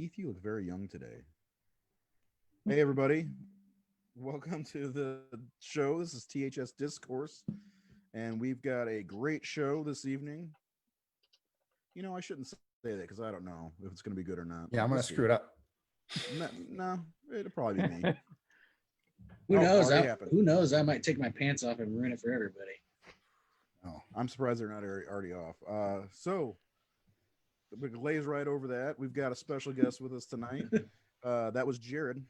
Keith, you look very young today. Hey, everybody. Welcome to the show. This is THS Discourse, and we've got a great show this evening. I shouldn't say that because I don't know if it's going to be good or not. Yeah, I'm We'll gonna see. screw it up. No, it'll probably be me. Who knows? Already happened. Who knows? I might take my pants off and ruin it for everybody. Oh, I'm surprised they're not already off. So we glaze right over that. We've got a special guest with us tonight. That was Jared.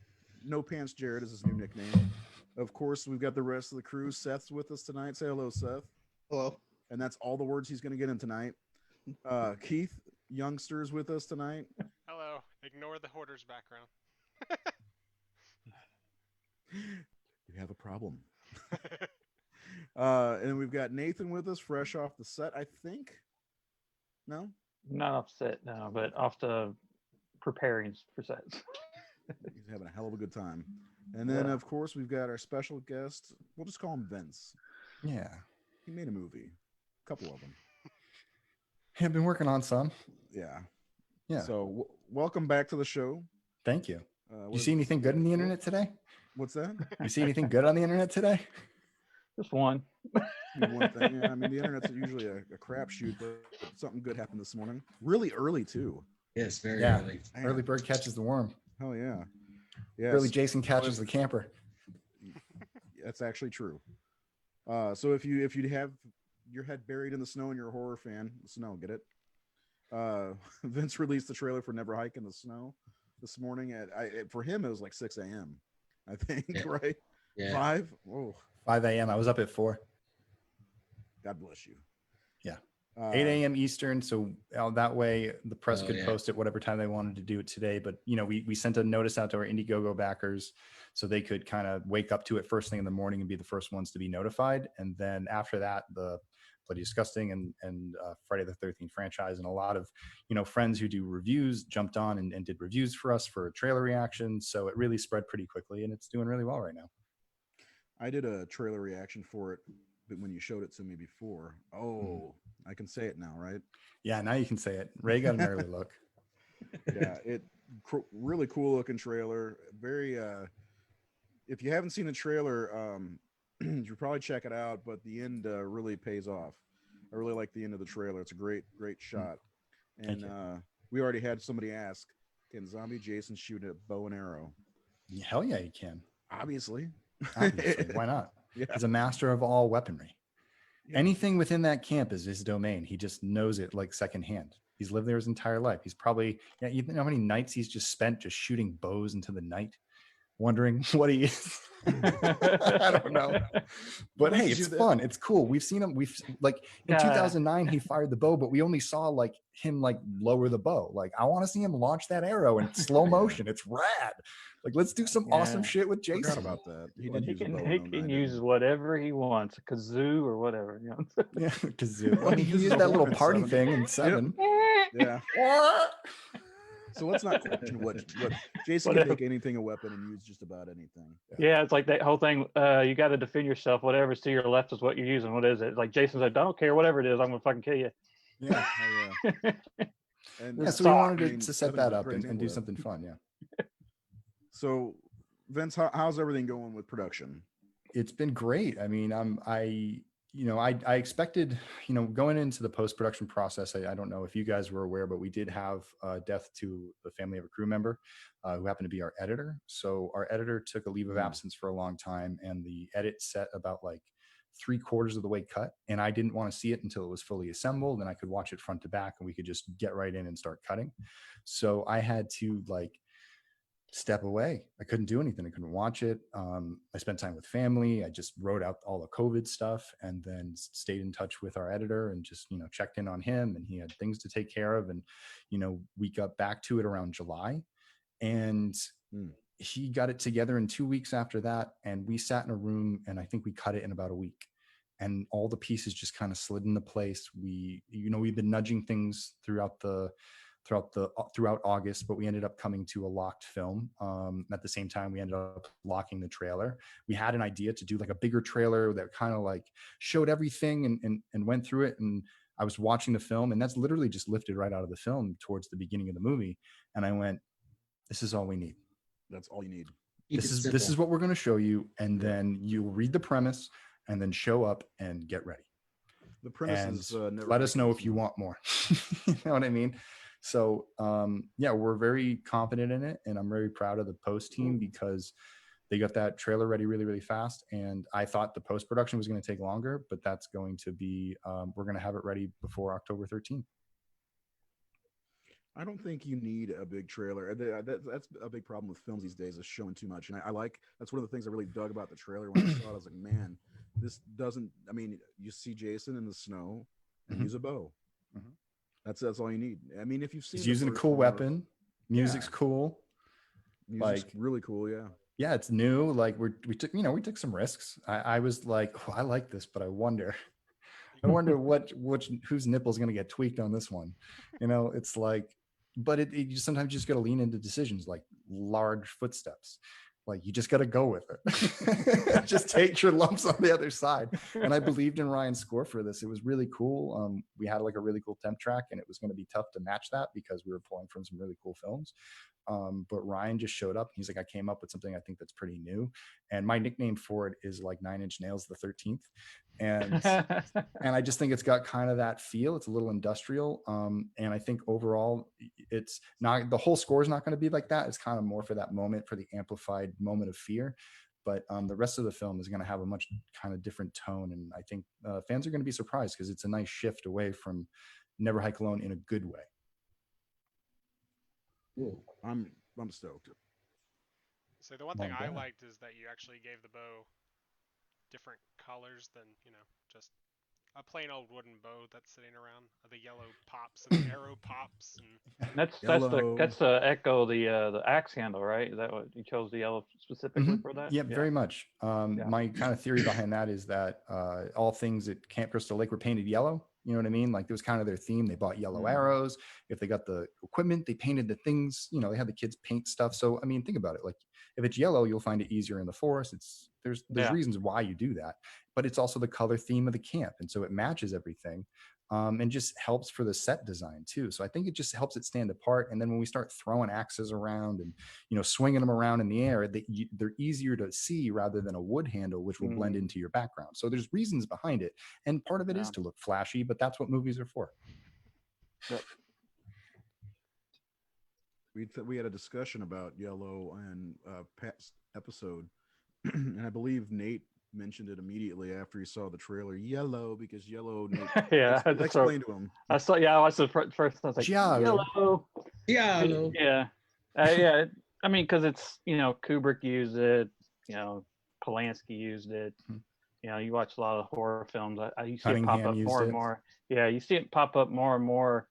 No Pants Jared is his new nickname. Of course, we've got the rest of the crew. Seth's with us tonight. Say hello, Seth. Hello. And that's all the words he's going to get in tonight. Keith, youngsters with us tonight. Hello. Ignore the hoarder's background. You have a problem. And we've got Nathan with us, fresh off the set, I think. No? Not off set, no, but off the preparing for sets. He's having a hell of a good time. And then, of course, we've got our special guest. We'll just call him Vince. yeah. He made a movie. A couple of them. I've been working on some. Yeah. Yeah. So welcome back to the show. Thank you. What You is- see anything good on the internet today? What's that? You see anything good on the internet today? Just one. One thing. Yeah, I mean, the internet's usually a crapshoot, but something good happened this morning. Really early, too. Yes, very Yeah. early. Man, Early bird catches the worm. hell yeah. Yeah. Early Jason catches the camper. That's actually true. So if you have your head buried in the snow and you're a horror fan, snow, get it? Vince released the trailer for Never Hike in the Snow this morning for him it was like 6 a.m. I think, Yeah. right? Yeah. 5. Oh, 5 a.m. I was up at 4. God bless you. Yeah. 8 a.m. Eastern. So that way the press Oh, could yeah. post it whatever time they wanted to do it today. But, we sent a notice out to our Indiegogo backers so they could kind of wake up to it first thing in the morning and be the first ones to be notified. And then after that, the Bloody Disgusting and Friday the 13th franchise and a lot of, friends who do reviews jumped on and did reviews for us for trailer reactions. So it really spread pretty quickly and it's doing really well right now. I did a trailer reaction for it, but when you showed it to me before, I can say it now, right? Yeah, now you can say it. Ray got an early look. Yeah, really cool looking trailer. Very if you haven't seen the trailer, you should probably check it out, but the end really pays off. I really like the end of the trailer. It's a great shot. And we already had somebody ask, can Zombie Jason shoot a bow and arrow? Hell yeah, you can. Obviously. Obviously. Why not? Yeah. He's a master of all weaponry. Yeah. Anything within that camp is his domain. He just knows it like secondhand. He's lived there his entire life. He's probably, you know how many nights he's just spent just shooting bows into the night, wondering what he is. I don't know. But hey, it's fun. It's cool. We've seen him. We've like in 2009, he fired the bow, but we only saw like him like lower the bow. Like I want to see him launch that arrow in slow motion. It's rad. Like let's do some awesome shit with Jason. Forgot about that. He did use a bow. He can use whatever he wants, a kazoo or whatever. Yeah, kazoo. I mean, he used that little party thing in 7. Yeah. So let's not question what Jason can make anything a weapon and use just about anything. Yeah, it's like that whole thing. You got to defend yourself. Whatever's to your left is what you're using. What is it? Like Jason's like, I don't care, whatever it is, I'm gonna fucking kill you. Yeah. Oh, yeah. And So we wanted to set that up and do something fun. Yeah. So, Vince, how's everything going with production? It's been great. I mean, I expected, going into the post-production process, I don't know if you guys were aware, but we did have death to the family of a crew member who happened to be our editor. So our editor took a leave of absence for a long time and the edit set about like 3/4 of the way cut. And I didn't want to see it until it was fully assembled and I could watch it front to back and we could just get right in and start cutting. So I had to step away. I couldn't do anything. I couldn't watch it. I spent time with family. I just wrote out all the COVID stuff and then stayed in touch with our editor and just, checked in on him and he had things to take care of. And, we got back to it around July and he got it together in 2 weeks after that. And we sat in a room and I think we cut it in about a week and all the pieces just kind of slid into place. We've been nudging things throughout August, but we ended up coming to a locked film. At the same time, we ended up locking the trailer. We had an idea to do like a bigger trailer that kind of like showed everything and went through it. And I was watching the film and that's literally just lifted right out of the film towards the beginning of the movie. And I went, This is all we need. That's all you need. Keep This it is simple. this is what we're going to show you, and then you'll read the premise and then show up and get ready. The premise And is never let us know ridiculous if you enough. want more. You know what I mean? So yeah, we're very confident in it, and I'm very proud of the post team because they got that trailer ready really, really fast. And I thought the post production was going to take longer, but that's going to be we're going to have it ready before October 13th. I don't think you need a big trailer. That's a big problem with films these days, is showing too much. And I like, that's one of the things I really dug about the trailer when I saw it. I was like, man, this doesn't, I mean, you see Jason in the snow and Mhm. use a bow. Mhm. That's all you need. I mean, if you've seen He's the using a first cool one or- weapon. Music's Yeah. cool. music's like- really cool, yeah. Yeah, it's new. Like we took some risks. I was like, oh, I like this, but I wonder whose nipple's going to get tweaked on this one. You know, it's like, but you sometimes just got to lean into decisions like large footsteps. Like you just got to go with it. Just take your lumps on the other side. And I believed in Ryan's score for this. It was really cool. We had like a really cool temp track, and it was going to be tough to match that because we were pulling from some really cool films. But Ryan just showed up. He's like, I came up with something I think that's pretty new. And my nickname for it is like 9 Inch Nails the 13th. And and I just think it's got kind of that feel. It's a little industrial. And I think overall, it's not, the whole score is not going to be like that. It's kind of more for that moment, for the amplified moment of fear. But the rest of the film is going to have a much kind of different tone. And I think fans are going to be surprised because it's a nice shift away from Never Hike Alone in a good way. Cool. I'm stoked. So the one thing Not I bad. liked is that you actually gave the bow different colors than, just a plain old wooden bow that's sitting around. The yellow pops and the arrow pops, and Yellow. that's the echo, the axe handle, right? Is that what you chose the yellow specifically Mhm. for that? Yeah, very much. Yeah. My kind of theory behind that is that all things at Camp Crystal Lake were painted yellow. You know what I mean? Like it was kind of their theme. They bought yellow arrows. If they got the equipment, they painted the things. You know, they had the kids paint stuff. So I mean, think about it. Like if it's yellow, you'll find it easier in the forest. There's Yeah. reasons why you do that, but it's also the color theme of the camp, and so it matches everything. And just helps for the set design too. So I think it just helps it stand apart. And then when we start throwing axes around and swinging them around in the air, they're easier to see rather than a wood handle, which will blend into your background. So there's reasons behind it, and part of it is Yeah. to look flashy, but that's what movies are for. We had a discussion about yellow in past episode, and I believe Nate mentioned it immediately after he saw the trailer. Yellow, because yellow. Nate, Yeah, I explained to him. I saw. Yeah, I watched the first. I was like, Giallo. yellow. Yeah. Yeah, yeah. I mean, because it's Kubrick used it. Polanski used it. Mhm. You watch a lot of horror films. You see it pop Cunningham up used more and it. more. Yeah, you see it pop up more and more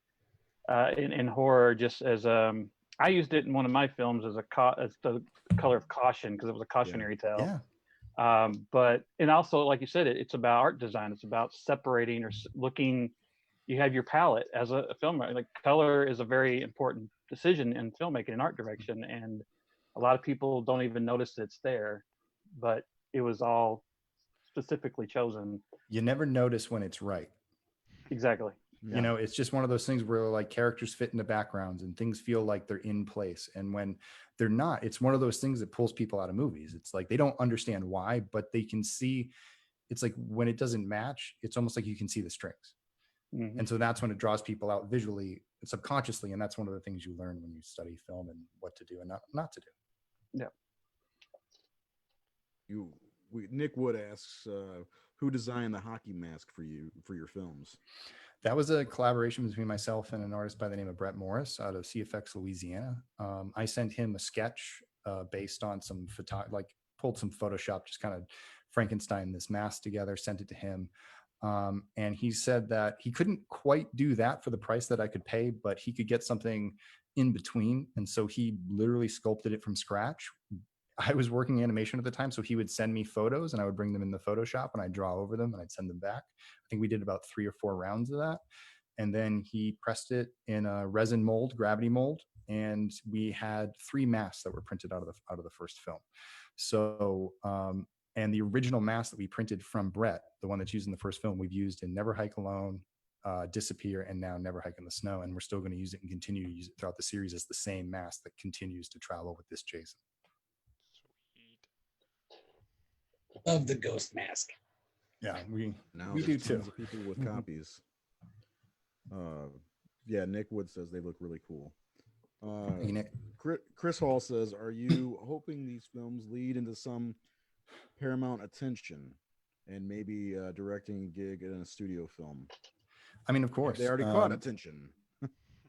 in horror. Just as I used it in one of my films as as the color of caution because it was a cautionary tale. Yeah. But and also, like you said, it's about art design. It's about separating or looking. You have your palette as a filmmaker. Like color is a very important decision in filmmaking and art direction, and a lot of people don't even notice it's there, but it was all specifically chosen. You never notice when it's right. Exactly. Yeah. It's just one of those things where like characters fit in the backgrounds and things feel like they're in place. And when they're not, it's one of those things that pulls people out of movies. It's like they don't understand why, but they can see. It's like when it doesn't match, it's almost like you can see the strings. Mhm. And so that's when it draws people out visually and subconsciously. And that's one of the things you learn when you study film and what to do and not to do. Yeah. Nick Wood asks, who designed the hockey mask for you for your films? That was a collaboration between myself and an artist by the name of Brett Morris out of CFX, Louisiana. I sent him a sketch based on some pulled some Photoshop, just kind of Frankenstein this mask together, sent it to him. And he said that he couldn't quite do that for the price that I could pay, but he could get something in between. And so he literally sculpted it from scratch. I was working animation at the time, so he would send me photos and I would bring them in the Photoshop and I'd draw over them and I'd send them back. I think we did about 3 or 4 rounds of that. And then he pressed it in a resin mold, gravity mold, and we had 3 masks that were printed out of the first film. So, and the original mask that we printed from Brett, the one that's used in the first film, we've used in Never Hike Alone, Disappear, and now Never Hike in the Snow. And we're still going to use it and continue to use it throughout the series as the same mask that continues to travel with this Jason. Sweet. Love the ghost mask. Yeah, we Now do there's too. tons of people with copies. Yeah, Nick Wood says they look really cool. Hey, Nick. Chris Hall says, "Are you hoping these films lead into some Paramount attention and maybe directing a gig in a studio film?" I mean, of course, They already caught attention.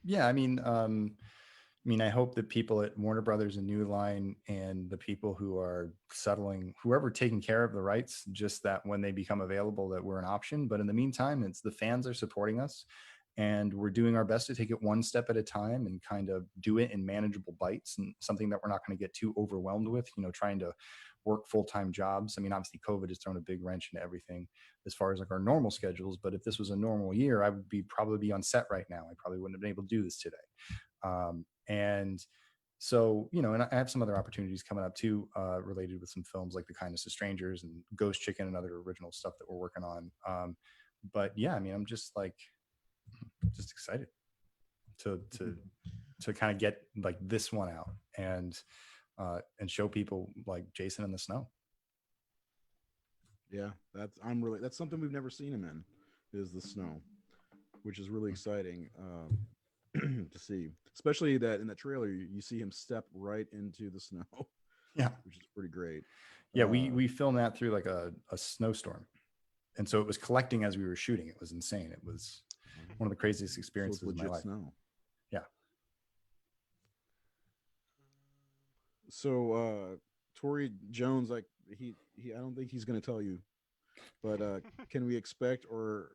Yeah, I mean, I hope that people at Warner Brothers and New Line and the people who are settling, whoever taking care of the rights, just that when they become available, that we're an option. But in the meantime, it's the fans are supporting us, and we're doing our best to take it one step at a time and kind of do it in manageable bites, and something that we're not going to get too overwhelmed with, trying to work full-time jobs. I mean, obviously COVID has thrown a big wrench into everything as far as like our normal schedules. But if this was a normal year, I would probably be on set right now. I probably wouldn't have been able to do this today. And so, and I have some other opportunities coming up too, related with some films like The Kindness of Strangers and Ghost Chicken and other original stuff that we're working on. But yeah, I mean, I'm just excited to kind of get like this one out and show people like Jason in the Snow. Yeah, that's something we've never seen him in, is the snow, which is really exciting to see. Especially that in that trailer, you see him step right into the snow. Yeah, which is pretty great. Yeah, we filmed that through like a snowstorm, and so it was collecting as we were shooting. It was insane. It was one of the craziest experiences of my life. Snow. Yeah. So Tori Jones, like he I don't think he's going to tell you, but can we expect or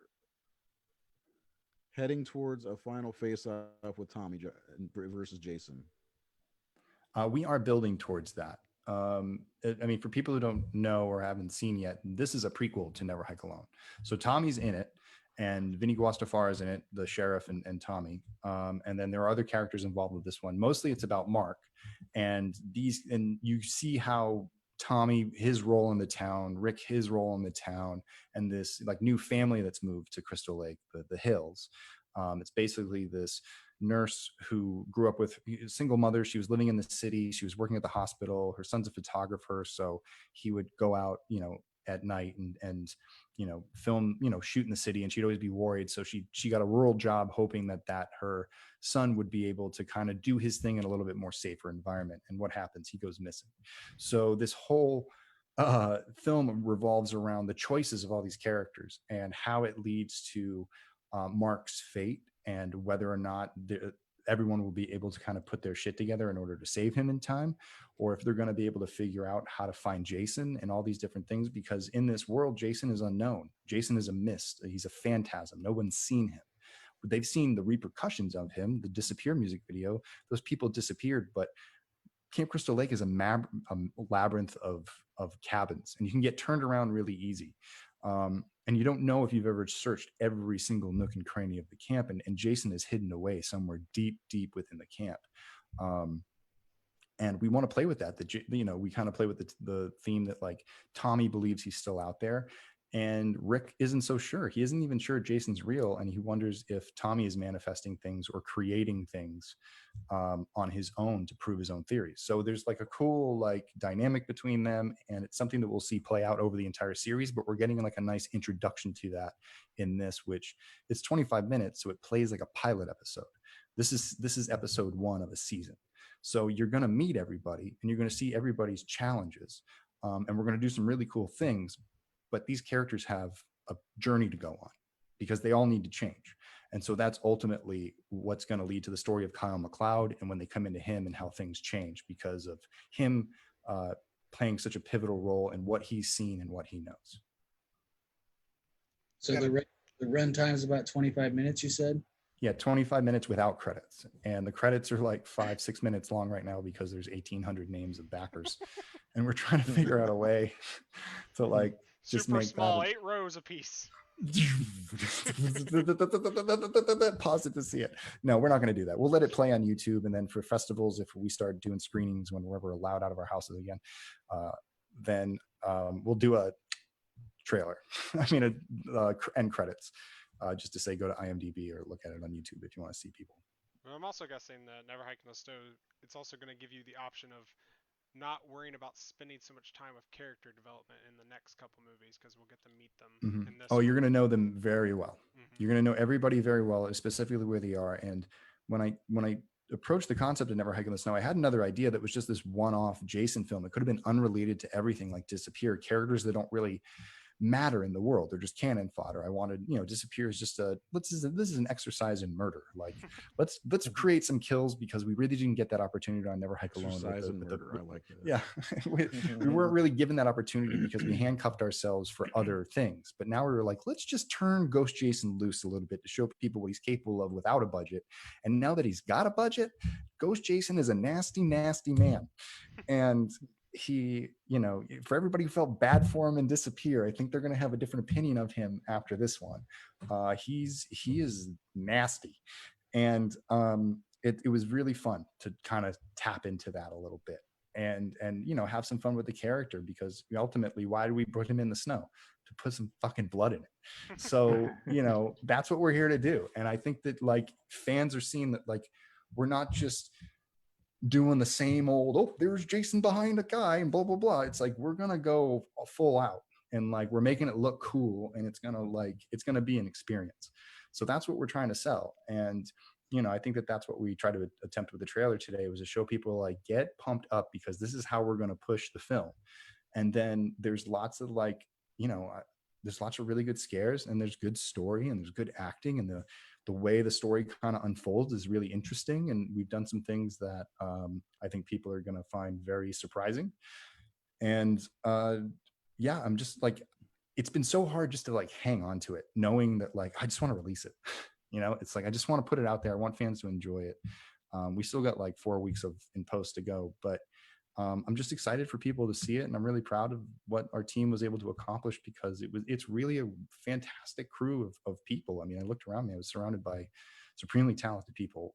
heading towards a final face-off with Tommy versus Jason? We are building towards that. I mean, for people who don't know or haven't seen yet, this is a prequel to Never Hike Alone. So Tommy's in it, and Vinny Guastafara is in it, the sheriff and Tommy. And then there are other characters involved with this one. Mostly it's about Mark, and you see how Tommy, his role in the town, Rick, his role in the town, and this like new family that's moved to Crystal Lake, the Hills. It's basically this nurse who grew up with a single mother. She was living in the city. She was working at the hospital. Her son's a photographer, so he would go out, at night and film, shoot in the city, and she'd always be worried. So she got a rural job, hoping that her son would be able to kind of do his thing in a little bit more safer environment. And what happens? He goes missing. So this whole film revolves around the choices of all these characters and how it leads to Mark's fate, and whether or not everyone will be able to kind of put their shit together in order to save him in time, or if they're going to be able to figure out how to find Jason and all these different things. Because in this world, Jason is unknown. Jason is a mist. He's a phantasm. No one's seen him. They've seen the repercussions of him, the Disappear music video. Those people disappeared, but Camp Crystal Lake is a labyrinth of cabins, and you can get turned around really easy. And you don't know if you've ever searched every single nook and cranny of the camp, and Jason is hidden away somewhere deep, deep within the camp. And we want to play with that. We kind of play with the theme that like Tommy believes he's still out there, and Rick isn't so sure. He isn't even sure Jason's real, and he wonders if Tommy is manifesting things or creating things on his own to prove his own theories. So there's like a cool like dynamic between them, and it's something that we'll see play out over the entire series. But we're getting like a nice introduction to that in this, which it's 25 minutes, so it plays like a pilot episode. This is episode 1 of a season. So you're going to meet everybody, and you're going to see everybody's challenges, and we're going to do some really cool things. But these characters have a journey to go on because they all need to change. And so that's ultimately what's going to lead to the story of Kyle MacLeod, and when they come into him and how things change because of him playing such a pivotal role in what he's seen and what he knows. So the run time is about 25 minutes, you said? Yeah, 25 minutes without credits. And the credits are like 5-6 minutes long right now because there's 1,800 names of backers. And we're trying to figure out a way to like just super make small, that 8 rows a piece. Pause it to see it. No, we're not going to do that. We'll let it play on YouTube, and then for festivals, if we start doing screenings when we're allowed out of our houses again, then we'll do a trailer. I mean, end credits. just to say go to IMDb or look at it on YouTube if you want to see people. Well, I'm also guessing that Never Hike in the Snow, it's also going to give you the option of not worrying about spending so much time with character development in the next couple movies, because we'll get to meet them in this Oh, you're one. going to know them very well. Mhm. You're going to know everybody very well, specifically where they are. And when I approached the concept of Never Hike in the Snow, I had another idea that was just this one-off Jason film. It could have been unrelated to everything, like Disappear, characters that don't really matter in the world. They're just cannon fodder. I wanted, Disappear is just this is an exercise in murder. Like let's create some kills, because we really didn't get that opportunity on Never Hike Alone. Exercise in murder. I like that. Yeah, we weren't really given that opportunity because we handcuffed ourselves for other things. But now we were like, let's just turn Ghost Jason loose a little bit to show people what he's capable of without a budget. And now that he's got a budget, Ghost Jason is a nasty, nasty man. And he, for everybody who felt bad for him and Disappear, I think they're going to have a different opinion of him after this one. He is nasty. And it was really fun to kind of tap into that a little bit and have some fun with the character, because ultimately, why do we put him in the snow? To put some fucking blood in it. So that's what we're here to do. And I think that like fans are seeing that, like, we're not just doing the same old, oh, there's Jason behind a guy and blah blah blah. It's like we're gonna go full out, and like we're making it look cool, and it's gonna be an experience. So that's what we're trying to sell. And I think that that's what we try to attempt with the trailer today, was to show people, like, get pumped up, because this is how we're going to push the film. And then there's lots of there's lots of really good scares, and there's good story, and there's good acting, and the way the story kind of unfolds is really interesting. And we've done some things that I think people are going to find very surprising. And yeah, I'm just like, it's been so hard just to like hang on to it, knowing that like I just want to release it. It's like I just want to put it out there. I want fans to enjoy it. We still got like 4 weeks in post to go, but I'm just excited for people to see it, and I'm really proud of what our team was able to accomplish, because it's really a fantastic crew of people. I mean, I looked around me, I was surrounded by supremely talented people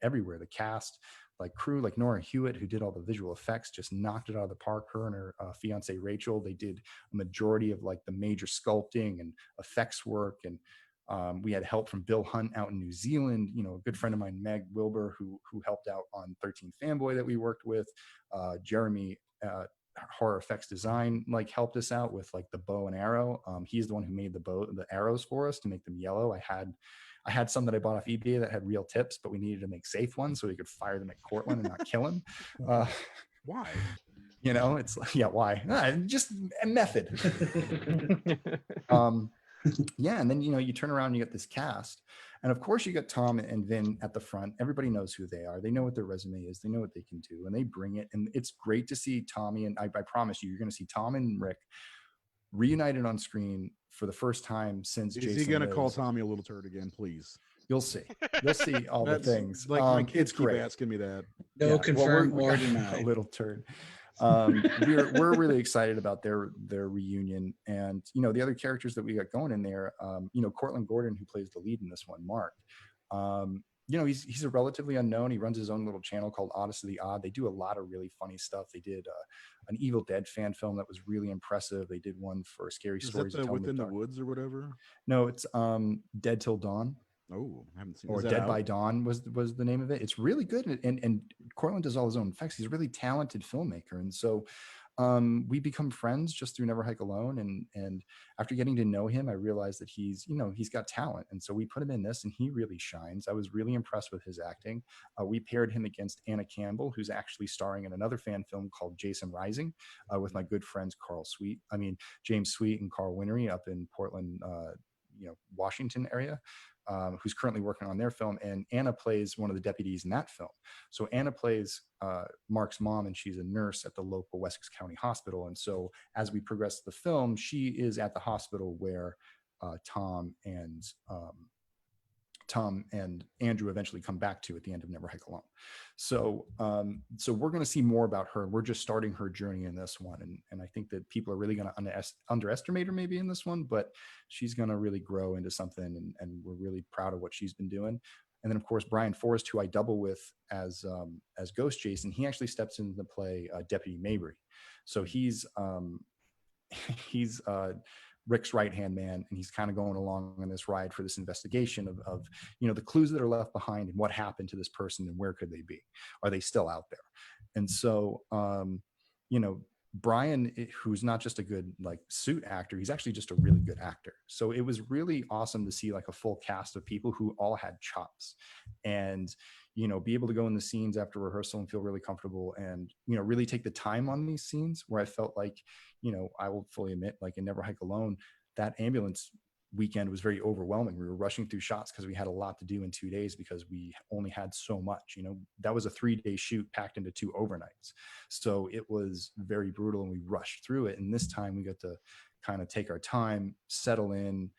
everywhere. The cast, like crew, like Nora Hewitt, who did all the visual effects, just knocked it out of the park. Her and her fiance Rachel, they did a majority of like the major sculpting and effects work. And we had help from Bill Hunt out in New Zealand, a good friend of mine, Meg Wilbur, who helped out on 13 Fanboy that we worked with. Jeremy, horror effects design, like helped us out with like the bow and arrow. He's the one who made the arrows for us to make them yellow. I had some that I bought off eBay that had real tips, but we needed to make safe ones so we could fire them at Cortland and not kill him. Why? It's like, yeah, why? Just a method. Yeah, and then you turn around and you get this cast, and of course you got Tom and Vin at the front. Everybody knows who they are. They know what their resume is. They know what they can do, and they bring it. And it's great to see Tommy, and I promise you're going to see Tom and Rick reunited on screen for the first time since Is Jason he going to Lives. call Tommy a little turd again, please? You'll see all the things. Like my kids it's great. keep asking me that. No confirmed we're or a denied. little turd. We're really excited about their reunion, and the other characters that we got going in there. Cortland Gordon, who plays the lead in this one, Mark. He's a relatively unknown. He runs his own little channel called Odyssey of the Odd. They do a lot of really funny stuff. They did an Evil Dead fan film that was really impressive. They did one for Scary Stories. Is that Within the Woods or whatever? No, it's Dead Till Dawn. Oh, I haven't seen. Or Dead by Dawn was the name of it. It's really good, and Cortland does all his own effects. He's a really talented filmmaker, and so we become friends just through Never Hike Alone. And after getting to know him, I realized that he's got talent, and so we put him in this, and he really shines. I was really impressed with his acting. We paired him against Anna Campbell, who's actually starring in another fan film called Jason Rising, with my good friends James Sweet and Carl Winery up in Portland, Washington area. Who's currently working on their film, and Anna plays one of the deputies in that film. So Anna plays Mark's mom, and she's a nurse at the local Wessex County Hospital. And so as we progress the film, she is at the hospital where Tom and Andrew eventually come back to at the end of Never Hike Alone. So we're going to see more about her. We're just starting her journey in this one. And I think that people are really going to underestimate her maybe in this one, but she's going to really grow into something. And we're really proud of what she's been doing. And then of course, Brian Forrest, who I double with as Ghost Jason, he actually steps into the play Deputy Mabry. So he's Rick's right-hand man, and he's kind of going along on this ride for this investigation of the clues that are left behind and what happened to this person and where could they be? Are they still out there? And so, Brian, who's not just a good like suit actor, he's actually just a really good actor. So it was really awesome to see like a full cast of people who all had chops, and be able to go in the scenes after rehearsal and feel really comfortable, and really take the time on these scenes where I felt like, I will fully admit, like in Never Hike Alone, that ambulance weekend was very overwhelming. We were rushing through shots because we had a lot to do in 2 days because we only had so much. That was a 3-day shoot packed into 2 overnights. So it was very brutal and we rushed through it. And this time we got to kind of take our time, settle in,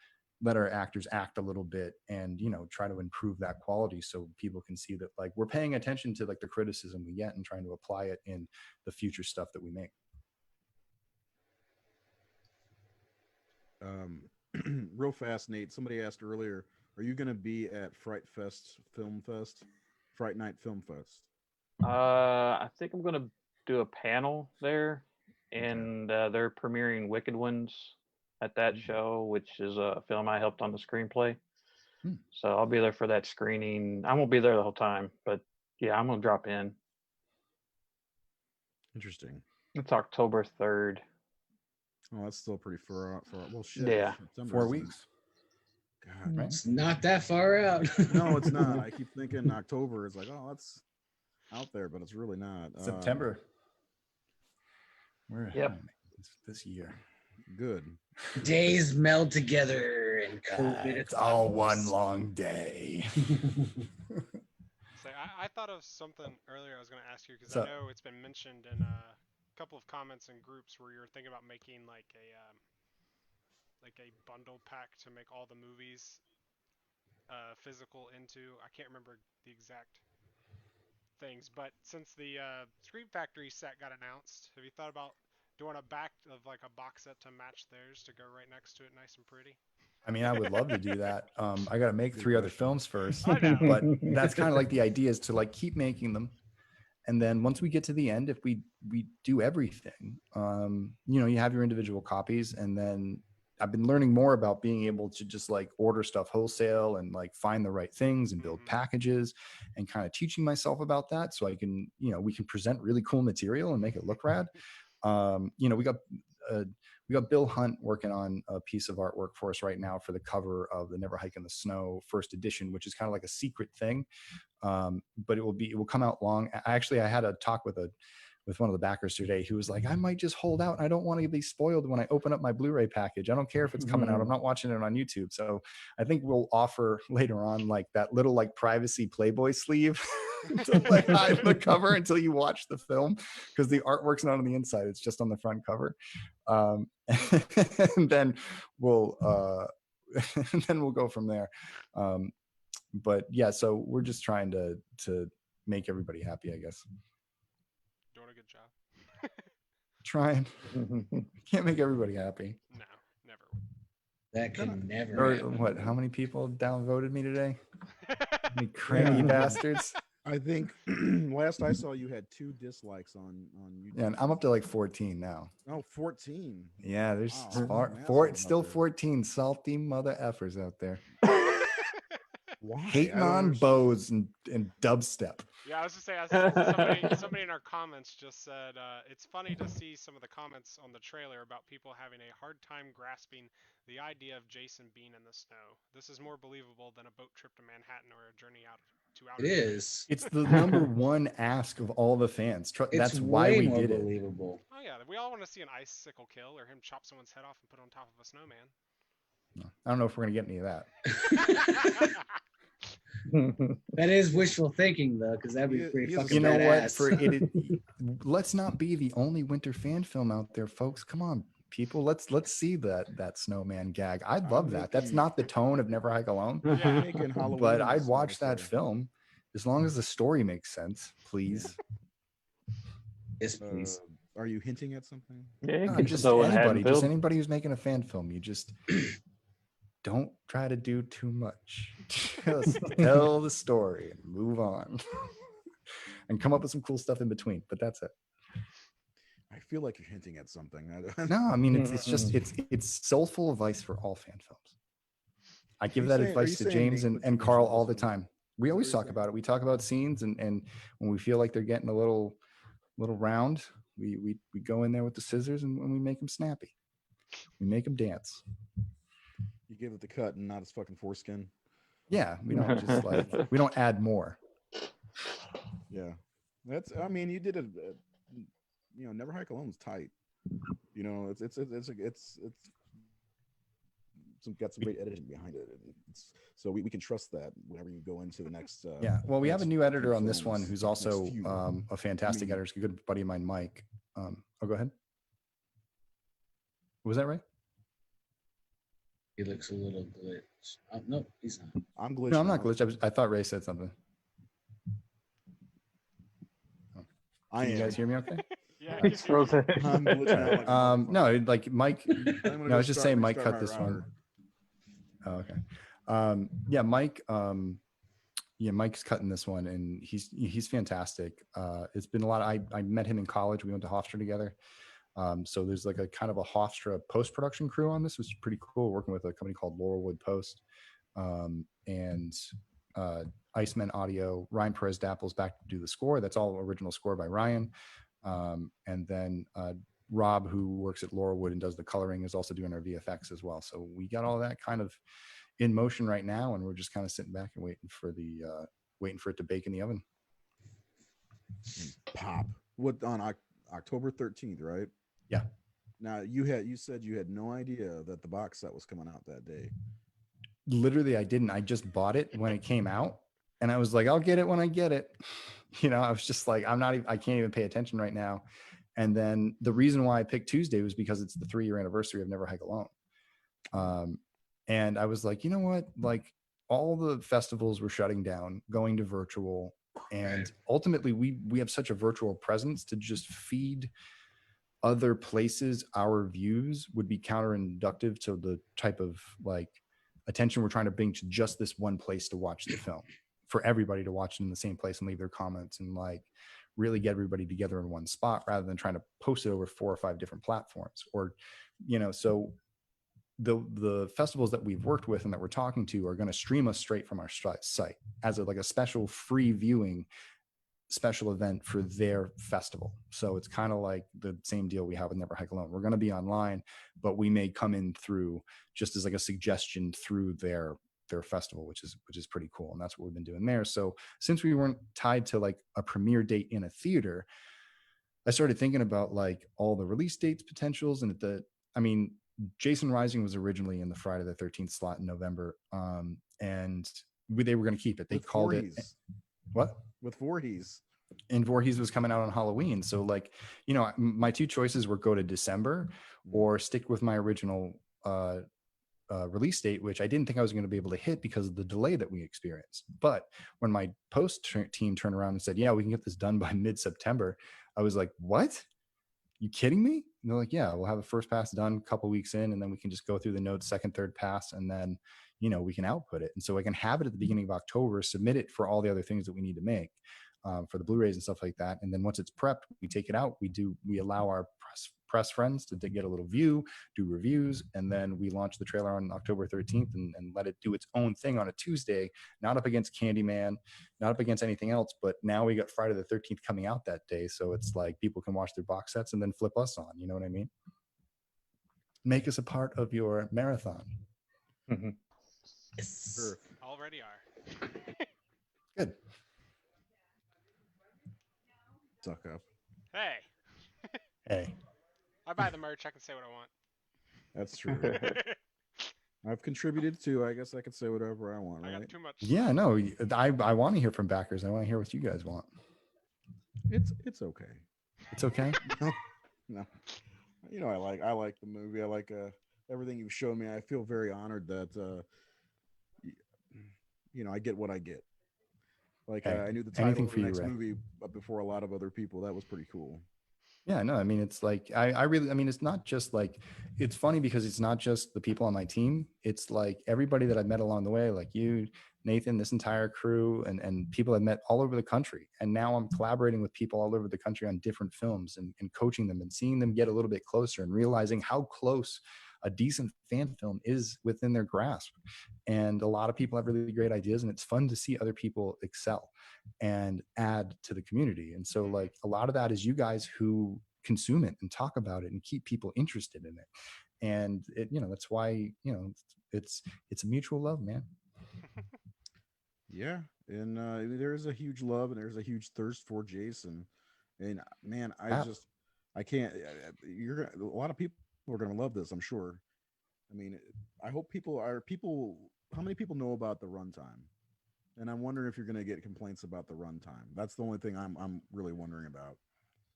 let our actors act a little bit, and try to improve that quality so people can see that like we're paying attention to like the criticism we get and trying to apply it in the future stuff that we make. Real fast, Nate, somebody asked earlier, are you going to be at Fright Night Film Fest? I think I'm gonna do a panel there, and they're premiering Wicked Ones at that show, which is a film I helped on the screenplay. So I'll be there for that screening. I won't be there the whole time, but yeah, I'm gonna drop in. Interesting. It's October 3rd. Oh, that's still pretty far out. Well, shit. Yeah. September 4 isn't- weeks. God, Right. It's not that far out. no, it's not. I keep thinking October is like, oh, that's out there, but it's really not. September. We're Yep. this year. Good. Days meld together and COVID. It's all one long day. So I thought of something earlier I was going to ask you because So- I know it's been mentioned in a couple of comments and groups where you're thinking about making like a bundle pack to make all the movies physical into. I can't remember the exact things, but since the Scream Factory set got announced, have you thought about doing a back of like a box set to match theirs to go right next to it, nice and pretty? I mean, I would love to do that. I got to make 3 other films first, I know. but that's kind of like the idea is to like keep making them. And then once we get to the end, if we do everything, you have your individual copies. And then I've been learning more about being able to just like order stuff wholesale and like find the right things and build packages, and kind of teaching myself about that so I can, we can present really cool material and make it look rad. We got Bill Hunt working on a piece of artwork for us right now for the cover of the Never Hike in the Snow first edition, which is kind of like a secret thing. But it will come out long. I had a talk with one of the backers today who was like, I might just hold out. I don't want to be spoiled when I open up my Blu-ray package. I don't care if it's coming out. I'm not watching it on YouTube. So I think we'll offer later on like that little like privacy Playboy sleeve to like hide the cover until you watch the film, because the artwork's not on the inside. It's just on the front cover. And then we'll go from there. But yeah, so we're just trying to make everybody happy, I guess. Doing a good job. Trying. Can't make everybody happy. No, never. That can never Or happen. what? How many people downvoted me today? You cranky bastards. I think last I saw you had 2 dislikes on YouTube. Yeah, and I'm up to like 14 now. Oh, 14. Yeah, there's Wow, massive still up there. 14 salty mother effers out there. Why? Hating I don't on understand. bows and dubstep. Yeah, I was just saying, somebody in our comments just said it's funny to see some of the comments on the trailer about people having a hard time grasping the idea of Jason being in the snow. This is more believable than a boat trip to Manhattan or a journey out to outer It space. is. It's the number one ask of all the fans. That's It's why way we more did it. believable. Oh yeah, we all want to see an icicle kill or him chop someone's head off and put it on top of a snowman. I don't know if we're gonna get any of that. That is wishful thinking, though, because that'd be He- pretty he is fucking You know what? badass. Let's not be the only winter fan film out there, folks. Come on, people. Let's see that snowman gag. I'd love that. That's not the tone of Never Hike Alone, Yeah. Making Halloween but in the I'd snow, watch that so, film as long as the story makes sense, please. Yes, please. Are you hinting at something? Yeah, No, get just snow in anybody, just Haddonfield. anybody who's making a fan film. You just don't try to do too much. Just tell the story and move on, and come up with some cool stuff in between. But that's it. I I feel like you're hinting at something. No, I mean it's just it's soulful advice for all fan films. I give you that saying- are advice you to saying James make the and TV Carl shows all the and- time. We Is that always what you're talk saying? about it. We talk about scenes, and when we feel like they're getting a little round, we go in there with the scissors and we make them snappy. We make them dance. You give it the cut and not his fucking foreskin. Yeah, we don't just like we don't add more. Yeah, that's. I mean, you did it. You know, Never Hike Alone's tight. You know, it's got some great editing behind it. So we can trust that whenever you go into the next. Yeah, well, we have a next new editor few on this one films, who's next also few. a fantastic mean- editor. He's a good buddy of mine, Mike. Oh, go ahead. Was that right? He looks a little glitched. Oh, no, he's not. I'm glitching. No, I'm not out. glitched. I thought Ray said something. I Can you am. guys hear me okay? Yeah. It's frozen. I'm glitching out like a motherfucker. No, like Mike. I'm gonna No, go I was just saying Mike restart cut my this one. router. Oh, okay. Yeah, Mike. Yeah, Mike's cutting this one, and he's fantastic. It's been a lot. I met him in college. We went to Hofstra together. So there's like a kind of a Hofstra post-production crew on this, which is pretty cool. Working with a company called Laurelwood Post, and Iceman Audio. Ryan Perez Dapple's back to do the score. That's all original score by Ryan. And then Rob, who works at Laurelwood and does the coloring, is also doing our VFX as well. So we got all that kind of in motion right now, and we're just kind of sitting back and waiting for it to bake in the oven. Pop. What on October 13th, right? Yeah. Now you said you had no idea that the box set was coming out that day. Literally, I didn't. I just bought it when it came out, and I was like, I'll get it when I get it. You know, I was just like, I can't even pay attention right now. And then the reason why I picked Tuesday was because it's the 3-year anniversary of Never Hike Alone. And I was like, you know what? Like, all the festivals were shutting down, going to virtual, and ultimately we have such a virtual presence to just feed other places our views would be counterinductive to the type of like attention we're trying to bring to just this one place to watch the film, for everybody to watch it in the same place and leave their comments and like really get everybody together in one spot rather than trying to post it over 4 or 5 different platforms. Or, you know, so the festivals that we've worked with and that we're talking to are going to stream us straight from our site as like a special free viewing special event for their festival. So it's kind of like the same deal we have with Never Hike Alone. We're going to be online, but we may come in through just as like a suggestion through their festival, which is pretty cool. And that's what we've been doing there. So since we weren't tied to like a premiere date in a theater, I started thinking about like all the release dates potentials. And Jason Rising was originally in the Friday the 13th slot in November. And they were going to keep it. They With called Voorhees. it what? With Voorhees. And Voorhees was coming out on Halloween. So like, you know, my 2 choices were go to December or stick with my original release date, which I didn't think I was going to be able to hit because of the delay that we experienced. But when my post team turned around and said, yeah, we can get this done by mid-September, I was like, what? You kidding me? And they're like, yeah, we'll have the first pass done a couple weeks in, and then we can just go through the notes, second, third pass, and then, you know, we can output it. And so I can have it at the beginning of October, submit it for all the other things that we need to make for the Blu-rays and stuff like that. And then once it's prepped, we take it out. We allow our press friends to get a little view, do reviews, and then we launch the trailer on October 13th and let it do its own thing on a Tuesday, not up against Candyman, not up against anything else. But now we got Friday the 13th coming out that day. So it's like people can watch their box sets and then flip us on. You know what I mean? Make us a part of your marathon. Sure. Already are. Good. Suck up. Hey, Hey. I buy the merch. I can say what I want. That's true. I've contributed too. I guess I could say whatever I want, I right? got too much. Yeah, no, I want to hear from backers. I want to hear what you guys want. It's okay. It's okay. No. You know, I like the movie. I like everything you've shown me. I feel very honored that you know, I get what I get. Like Hey, I knew the title anything of for the you, next Ray. movie before a lot of other people. That was pretty cool. Yeah, no, I mean, it's like, I really, I mean, it's not just like, it's funny because it's not just the people on my team. It's like everybody that I've met along the way, like you, Nathan, this entire crew, and people I've met all over the country. And now I'm collaborating with people all over the country on different films and coaching them and seeing them get a little bit closer and realizing how close a decent fan film is within their grasp. And a lot of people have really great ideas, and it's fun to see other people excel and add to the community. And so like a lot of that is you guys who consume it and talk about it and keep people interested in it. And it, you know, that's why, you know, it's a mutual love, man. Yeah, and there is a huge love and there's a huge thirst for Jason. And man, I can't. A lot of people are gonna love this, I'm sure. I mean, I hope people. How many people know about the runtime? And I'm wondering if you're gonna get complaints about the runtime. That's the only thing I'm really wondering about.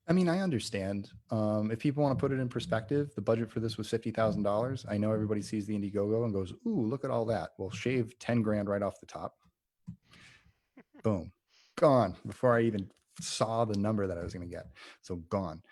I mean, I understand. If people want to put it in perspective, the budget for this was $50,000. I know everybody sees the Indiegogo and goes, "Ooh, look at all that." Well, shave 10 grand right off the top. Boom, gone before I even saw the number that I was going to get. So gone.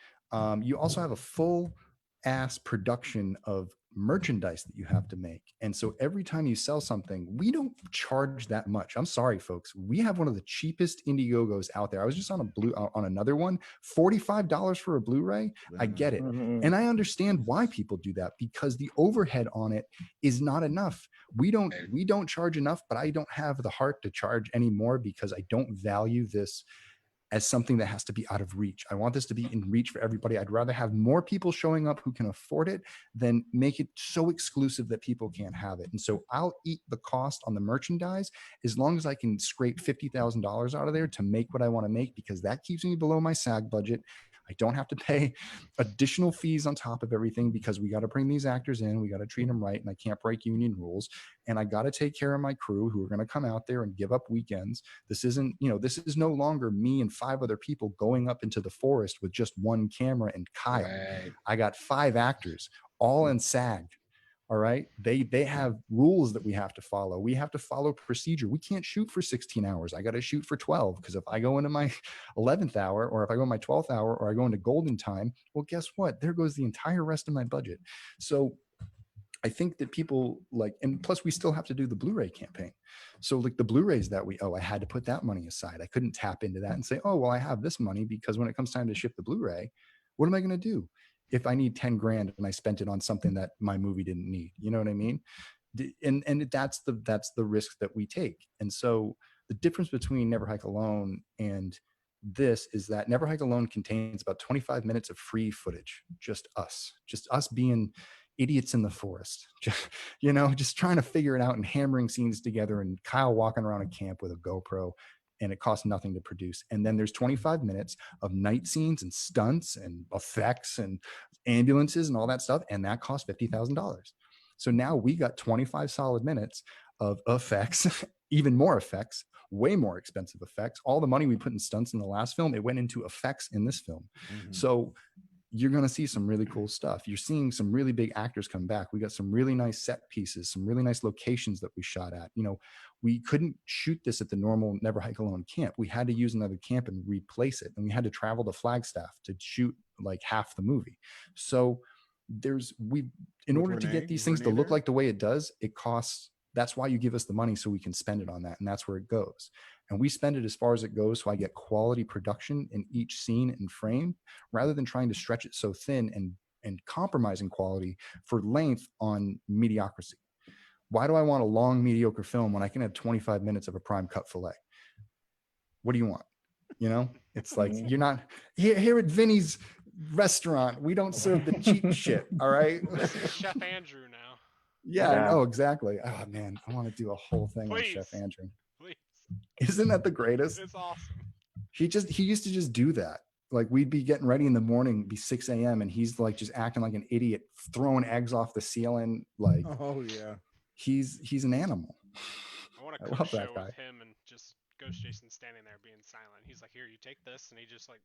You also have a full ass production of merchandise that you have to make. And so every time you sell something, we don't charge that much. I'm sorry, folks. We have one of the cheapest Indiegogos out there. I was just on on another one, $45 for a Blu-ray. I get it. Mhm. And I understand why people do that, because the overhead on it is not enough. We don't charge enough, but I don't have the heart to charge any more because I don't value this as something that has to be out of reach. I want this to be in reach for everybody. I'd rather have more people showing up who can afford it than make it so exclusive that people can't have it. And so I'll eat the cost on the merchandise as long as I can scrape $50,000 out of there to make what I want to make, because that keeps me below my SAG budget. I don't have to pay additional fees on top of everything because we got to bring these actors in. We got to treat them right. And I can't break union rules. And I got to take care of my crew who are going to come out there and give up weekends. This isn't, you know, this is no longer me and 5 other people going up into the forest with just one camera and Kyle. Right. I got 5 actors, all in SAG. All right. They have rules that we have to follow. We have to follow procedure. We can't shoot for 16 hours. I got to shoot for 12, because if I go into my 11th hour, or if I go in my 12th hour, or I go into golden time, well, guess what? There goes the entire rest of my budget. So I think that people like, and plus we still have to do the Blu-ray campaign. So like the Blu-rays that we owe, I had to put that money aside. I couldn't tap into that and say, oh, well, I have this money, because when it comes time to ship the Blu-ray, what am I going to do if I need 10 grand and I spent it on something that my movie didn't need? You know what I mean? And that's the risk that we take. And so the difference between Never Hike Alone and this is that Never Hike Alone contains about 25 minutes of free footage, just us being idiots in the forest, just, you know, just trying to figure it out and hammering scenes together, and Kyle walking around a camp with a GoPro, and it costs nothing to produce. And then there's 25 minutes of night scenes and stunts and effects and ambulances and all that stuff, and that costs $50,000. So now we got 25 solid minutes of effects, even more effects, way more expensive effects. All the money we put in stunts in the last film, it went into effects in this film. Mhm. So you're going to see some really cool stuff. You're seeing some really big actors come back. We got some really nice set pieces, some really nice locations that we shot at. You know, we couldn't shoot this at the normal Never Hike Alone camp. We had to use another camp and replace it. And we had to travel to Flagstaff to shoot like half the movie. So in order to get these things to look like the way it does, it costs. That's why you give us the money, so we can spend it on that. And that's where it goes. And we spend it as far as it goes, so I get quality production in each scene and frame, rather than trying to stretch it so thin and compromising quality for length on mediocrity. Why do I want a long, mediocre film when I can have 25 minutes of a prime cut filet? What do you want? You know, it's like, you're not here at Vinny's restaurant. We don't serve the cheap shit. All right. This is Chef Andrew now. Yeah. Yeah. Oh, exactly. Oh man, I want to do a whole thing on Chef Please. Andrew. Please. Isn't that the greatest? It's awesome. He used to just do that. Like, we'd be getting ready in the morning, be 6 a.m. and he's like just acting like an idiot, throwing eggs off the ceiling. Like, Oh yeah. he's an animal. I want I a cook love show that guy. with him and just Ghost Jason standing there being silent. He's like, "Here, you take this," and he just like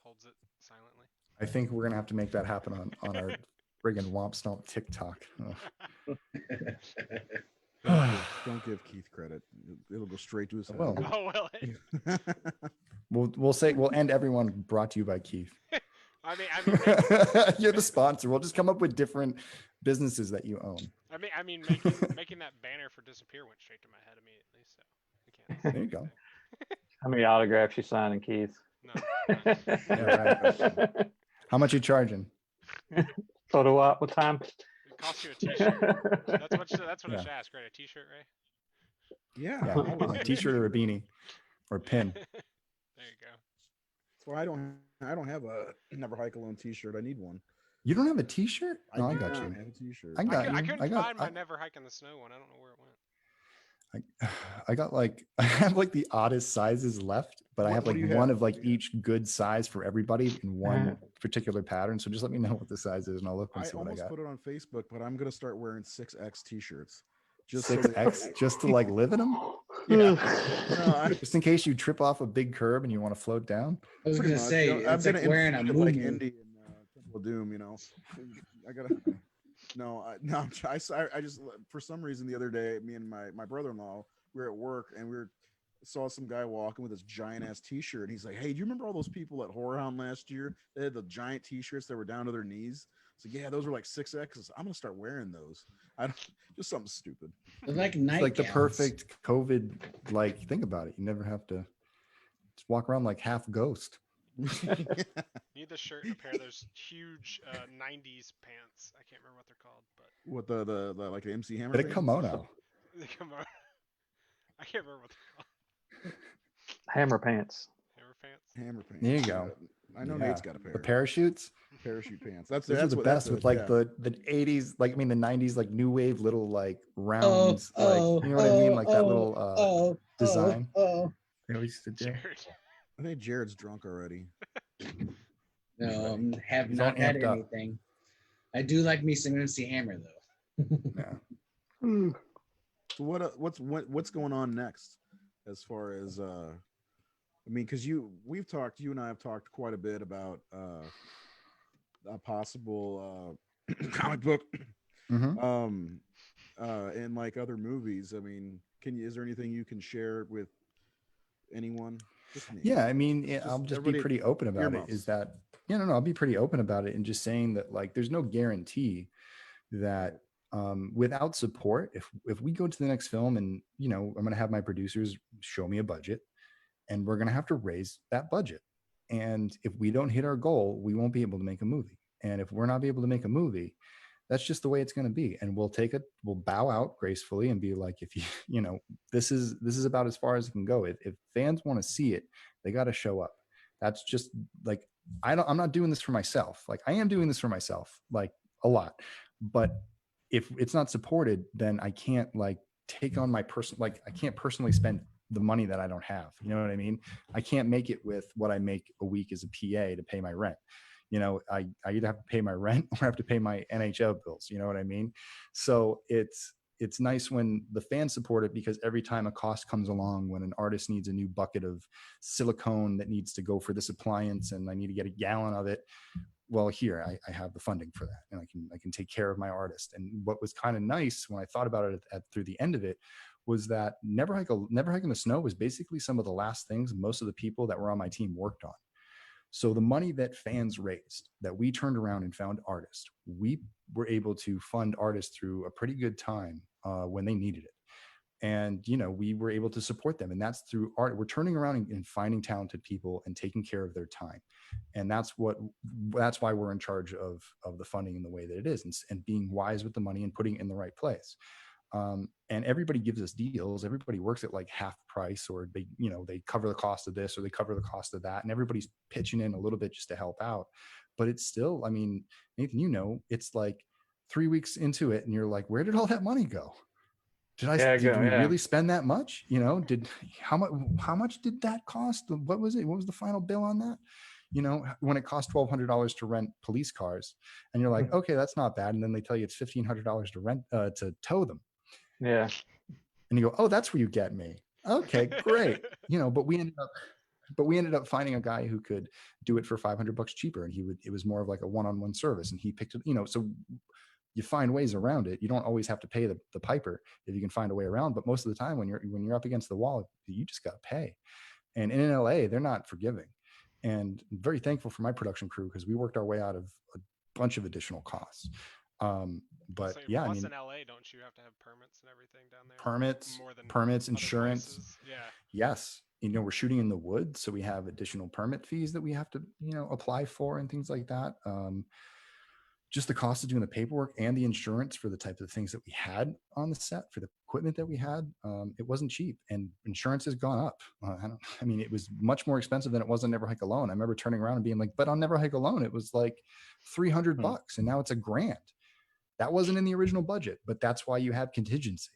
holds it silently. I think we're gonna have to make that happen on our friggin' Womp Stomp TikTok. Don't give Keith credit. It'll go straight to his head. Well, Oh well. we'll end everyone brought to you by Keith. I mean, making, You're the sponsor. We'll just come up with different businesses that you own. making that banner for Disappear went straight to my head immediately. So I can't say There you go. anything. How many autographs you signing, Keith? No. Yeah, right. How much you charging? Photo op. What time? It costs you a T-shirt. That's what I Yeah. should ask, right? A T-shirt, right? Yeah, Yeah, always. a t-shirt or a beanie or a pin. There you go. That's why I don't have a Never Hike Alone T-shirt. I need one. You don't have a t-shirt? I No, I do got not you. have a T-shirt. I got I you. couldn't find my Never Hike in the Snow one. I don't know where it went. I got like I have like the oddest sizes left, but I What- have what like do you one have? of like What do you have? each good size for everybody in one particular pattern. So just let me know what the size is, and I'll look and I see what I almost got. put it on Facebook, but I'm gonna start wearing 6X T-shirts. Just so that- 6X, just to like live in them, No, just in case you trip off a big curb and you want to float down. I was pretty gonna much, say, you know, I'm it's like gonna wearing a inflate it like moo Indy in Temple of Doom. You know, I gotta. No, I just for some reason the other day, me and my brother-in-law, we were at work and saw some guy walking with this giant ass T-shirt. And he's like, "Hey, do you remember all those people at Horror Hound last year? They had the giant T-shirts that were down to their knees." So yeah, those were like 6X's. I'm gonna start wearing those. I don't just something stupid. They're like It's like the nightgowns. perfect COVID. Like, think about it. You never have to just walk around like half ghost. You need the shirt and a pair of those huge 90s pants. I can't remember what they're called, but What the like the MC Hammer? Get a pants? kimono. they come out. I can't remember what they're called. Hammer pants. Hammer pants. Hammer pants. There you go. I know Yeah. Nate's got a pair. The parachutes. Parachute pants. That's Those are the what best that's with it, like yeah. the 80s, like I mean the 90s, like new wave little like rounds, like you know what I mean, like that little design. They always used to do. Jared. I think Jared's drunk already. No, have He's not all had amped up. anything. I do like me some MC Hammer though. Yeah. So what's going on next as far as I mean, because you and I have talked quite a bit about a possible comic book Mhm. and like other movies. I mean, is there anything you can share with anyone? Just me. Yeah, I mean, I'll Just just be everybody- pretty open about it. earmuffs. Is that no, I'll be pretty open about it and just saying that like there's no guarantee that without support, if we go to the next film and I'm going to have my producers show me a budget, and we're going to have to raise that budget. And if we don't hit our goal, we won't be able to make a movie. And if we're not able to make a movie, that's just the way it's going to be. And we'll bow out gracefully and be like, if this is about as far as it can go. If fans want to see it, they got to show up. That's just like, I'm not doing this for myself. Like I am doing this for myself, like a lot, but if it's not supported, then I can't like take on my I can't personally spend the money that I don't have. You know what I mean? I can't make it with what I make a week as a PA to pay my rent. I either have to pay my rent or I have to pay my NHL bills. You know what I mean? So it's nice when the fans support it, because every time a cost comes along, when an artist needs a new bucket of silicone that needs to go for this appliance and I need to get a gallon of it, well, here I have the funding for that, and I can take care of my artist. And what was kind of nice when I thought about it through the end of it was that Never Hike in the Snow was basically some of the last things most of the people that were on my team worked on. So the money that fans raised, that we turned around and found artists, we were able to fund artists through a pretty good time when they needed it. And, we were able to support them. And that's through art. We're turning around and finding talented people and taking care of their time. And that's why we're in charge of the funding in the way that it is, and being wise with the money and putting it in the right place. And everybody gives us deals. Everybody works at like half price, or they cover the cost of this or they cover the cost of that. And everybody's pitching in a little bit just to help out. But it's still, I mean, Nathan, it's like 3 weeks into it and you're like, where did all that money go? Did we really spend that much? How much did that cost? What was it? What was the final bill on that? When it cost $1,200 to rent police cars, and you're like, okay, that's not bad. And then they tell you it's $1,500 to rent, to tow them. Yeah. And you go, oh, that's where you get me. Okay, great. But we ended up finding a guy who could do it for $500 cheaper. And it was more of like a one-on-one service. And he picked it, so you find ways around it. You don't always have to pay the piper if you can find a way around. But most of the time when you're up against the wall, you just got to pay. And in LA, they're not forgiving. and very thankful for my production crew because we worked our way out of a bunch of additional costs. But So yeah, I plus mean, in LA, don't you have to have permits and everything down there? More than permits, other insurance. places? Yeah. Yes. We're shooting in the woods, so we have additional permit fees that we have to, apply for and things like that. Just the cost of doing the paperwork and the insurance for the type of things that we had on the set for the equipment that we had, it wasn't cheap, and insurance has gone up. I mean, it was much more expensive than it was on Never Hike Alone. I remember turning around and being like, but on Never Hike Alone, it was like $300, and now it's $1,000. That wasn't in the original budget, but that's why you have contingency.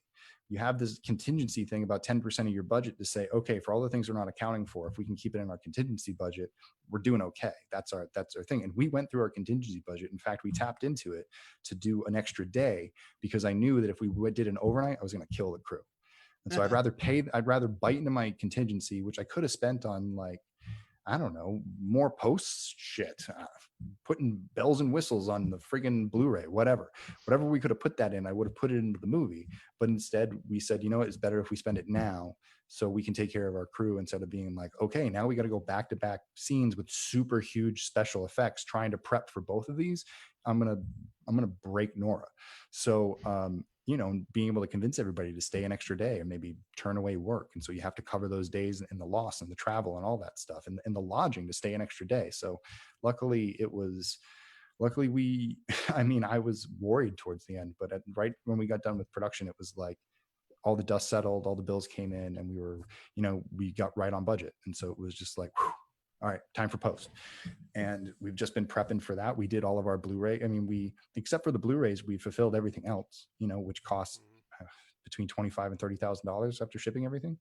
You have this contingency thing about 10% of your budget to say, okay, for all the things we're not accounting for, if we can keep it in our contingency budget, we're doing okay. That's our thing. And we went through our contingency budget. In fact, we tapped into it to do an extra day because I knew that if we did an overnight, I was going to kill the crew. And so I'd rather bite into my contingency, which I could have spent on, like, I don't know, more post shit, putting bells and whistles on the friggin' Blu-ray, whatever we could have put that in, I would have put it into the movie. But instead we said, you know what, it's better if we spend it now so we can take care of our crew, instead of being like, okay, now we got to go back to back scenes with super huge special effects trying to prep for both of these. I'm gonna break Nora. So being able to convince everybody to stay an extra day and maybe turn away work. And so you have to cover those days and the loss and the travel and all that stuff and the lodging to stay an extra day. So luckily we, I mean, I was worried towards the end, but right when we got done with production, it was like all the dust settled, all the bills came in, and we got right on budget. And so it was just like, whew, all right, time for post. And we've just been prepping for that. We did all of our Blu-ray. I mean, except for the Blu-rays, we fulfilled everything else, which costs between $25,000 and $30,000 after shipping everything.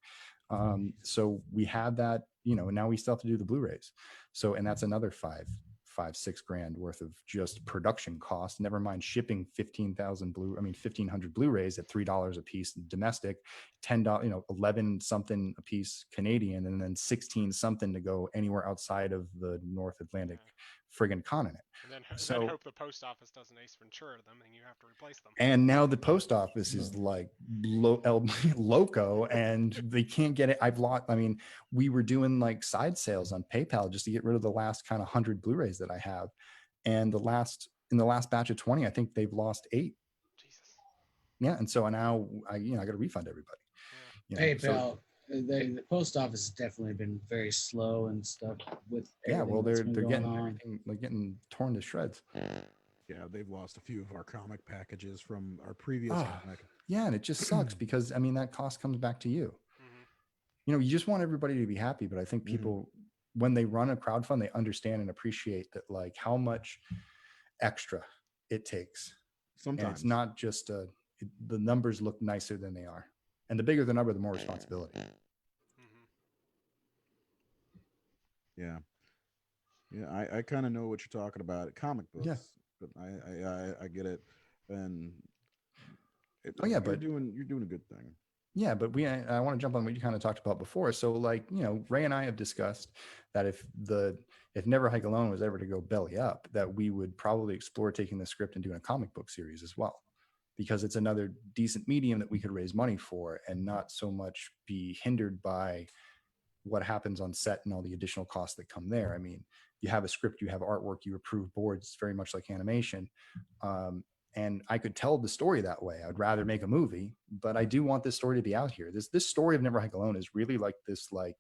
So we had that, and now we still have to do the Blu-rays. So, and that's another $6 grand worth of just production costs, never mind shipping 1,500 Blu-rays at $3 a piece domestic, $10, 11 something a piece Canadian, and then 16 something to go anywhere outside of the North Atlantic friggin' continent. And then hope the post office doesn't Ace Ventura them and you have to replace them. And now the post office is like loco, and they can't get it. We were doing like side sales on PayPal just to get rid of the last kind of 100 Blu-rays that I have. And in the last batch of 20, I think they've lost 8. Jesus. Yeah. And so now I got to refund everybody. PayPal. The post office has definitely been very slow and stuff with they're getting everything, like, getting torn to shreds. Yeah, they've lost a few of our comic packages from our previous comic. Yeah, and it just sucks because that cost comes back to you. You just want everybody to be happy, but I think people, when they run a crowdfund, they understand and appreciate that, like, how much extra it takes. Sometimes and it's not just the numbers look nicer than they are, and the bigger the number, the more responsibility. Yeah, I kind of know what you're talking about. Comic books. Yeah. But I get it, and but you're doing a good thing. Yeah, but I want to jump on what you kind of talked about before. So, like, Ray and I have discussed that if Never Hike Alone was ever to go belly up, that we would probably explore taking the script and doing a comic book series as well, because it's another decent medium that we could raise money for and not so much be hindered by what happens on set and all the additional costs that come there. I mean, you have a script, you have artwork, you approve boards. It's very much like animation. And I could tell the story that way. I'd rather make a movie, but I do want this story to be out here. This story of Never Hike Alone is really like this, like,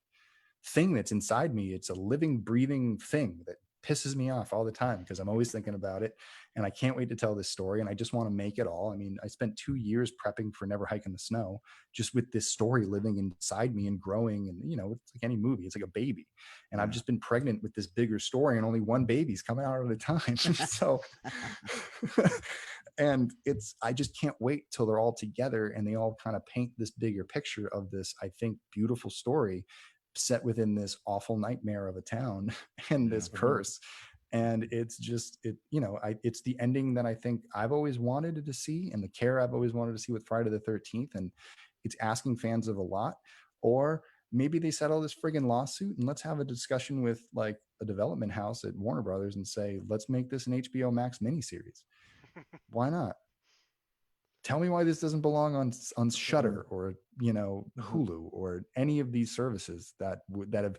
thing that's inside me. It's a living, breathing thing that pisses me off all the time because I'm always thinking about it, and I can't wait to tell this story, and I just want to make it all. I mean, I spent 2 years prepping for Never Hike in the Snow, just with this story living inside me and growing. And it's like any movie, it's like a baby, and I've just been pregnant with this bigger story, and only one baby's coming out at a time. So and I just can't wait till they're all together and they all kind of paint this bigger picture of this, I think, beautiful story set within this awful nightmare of a town and this curse. And it's just, it's the ending that I think I've always wanted to see, and the care I've always wanted to see with Friday the 13th. And it's asking fans of a lot. Or maybe they settle this friggin' lawsuit and let's have a discussion with, like, a development house at Warner Brothers and say, let's make this an HBO Max miniseries. Why not? Tell me why this doesn't belong on Shudder or Hulu or any of these services that have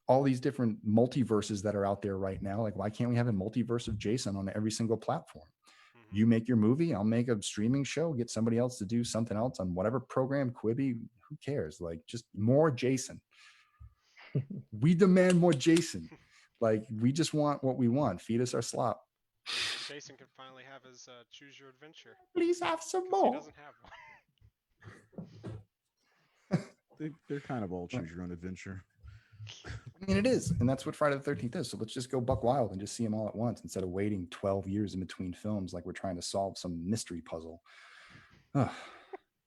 all these different multiverses that are out there right now. Like, why can't we have a multiverse of Jason on every single platform? You make your movie, I'll make a streaming show, get somebody else to do something else on whatever program, Quibi, who cares? Like, just more Jason. We demand more Jason. Like, we just want what we want. Feed us our slop. Jason can finally have his choose your adventure. Please have some 'Cause more. he doesn't have one. They're kind of all choose your own adventure. I mean, it is. And that's what Friday the 13th is. So let's just go buck wild and just see them all at once instead of waiting 12 years in between films like we're trying to solve some mystery puzzle. Oh,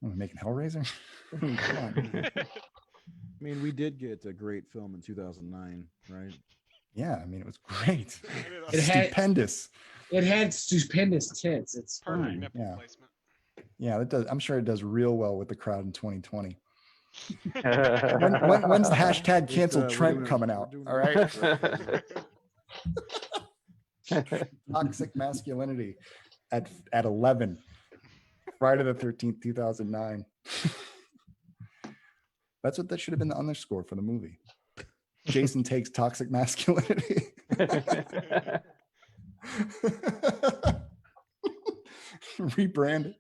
I'm making Hellraiser? Come on. I mean, we did get a great film in 2009, right? Yeah, I mean, it was great. It had- Stupendous. It had stupendous tits. It's Perfect fine. nipple Yeah. placement. Yeah, it does. I'm sure it does real well with the crowd in 2020. When- When's the hashtag It's, cancel we're Trent doing it- coming we're out? doing All it- right. Toxic masculinity at 11. Friday the 13th, 2009. That's what that should have been the underscore for the movie. Jason takes toxic masculinity. Rebrand it.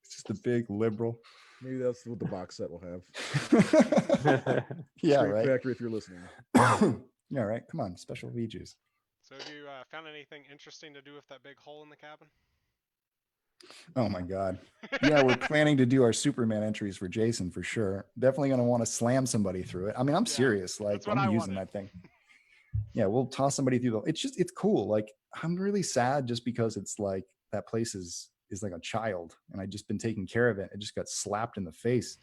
It's just a big liberal. Maybe that's what the box set will have. Yeah, Straight right. Factory, if you're listening. Yeah, right. Come on, special VJs. So have you found anything interesting to do with that big hole in the cabin? Oh my God. Yeah, we're planning to do our Superman entries for Jason for sure. Definitely going to want to slam somebody through it. I mean, I'm serious. Like, that's what I'm I using wanted. that thing. Yeah, we'll toss somebody through the. It's cool. Like, I'm really sad just because it's like that place is like a child, and I just been taking care of it. It just got slapped in the face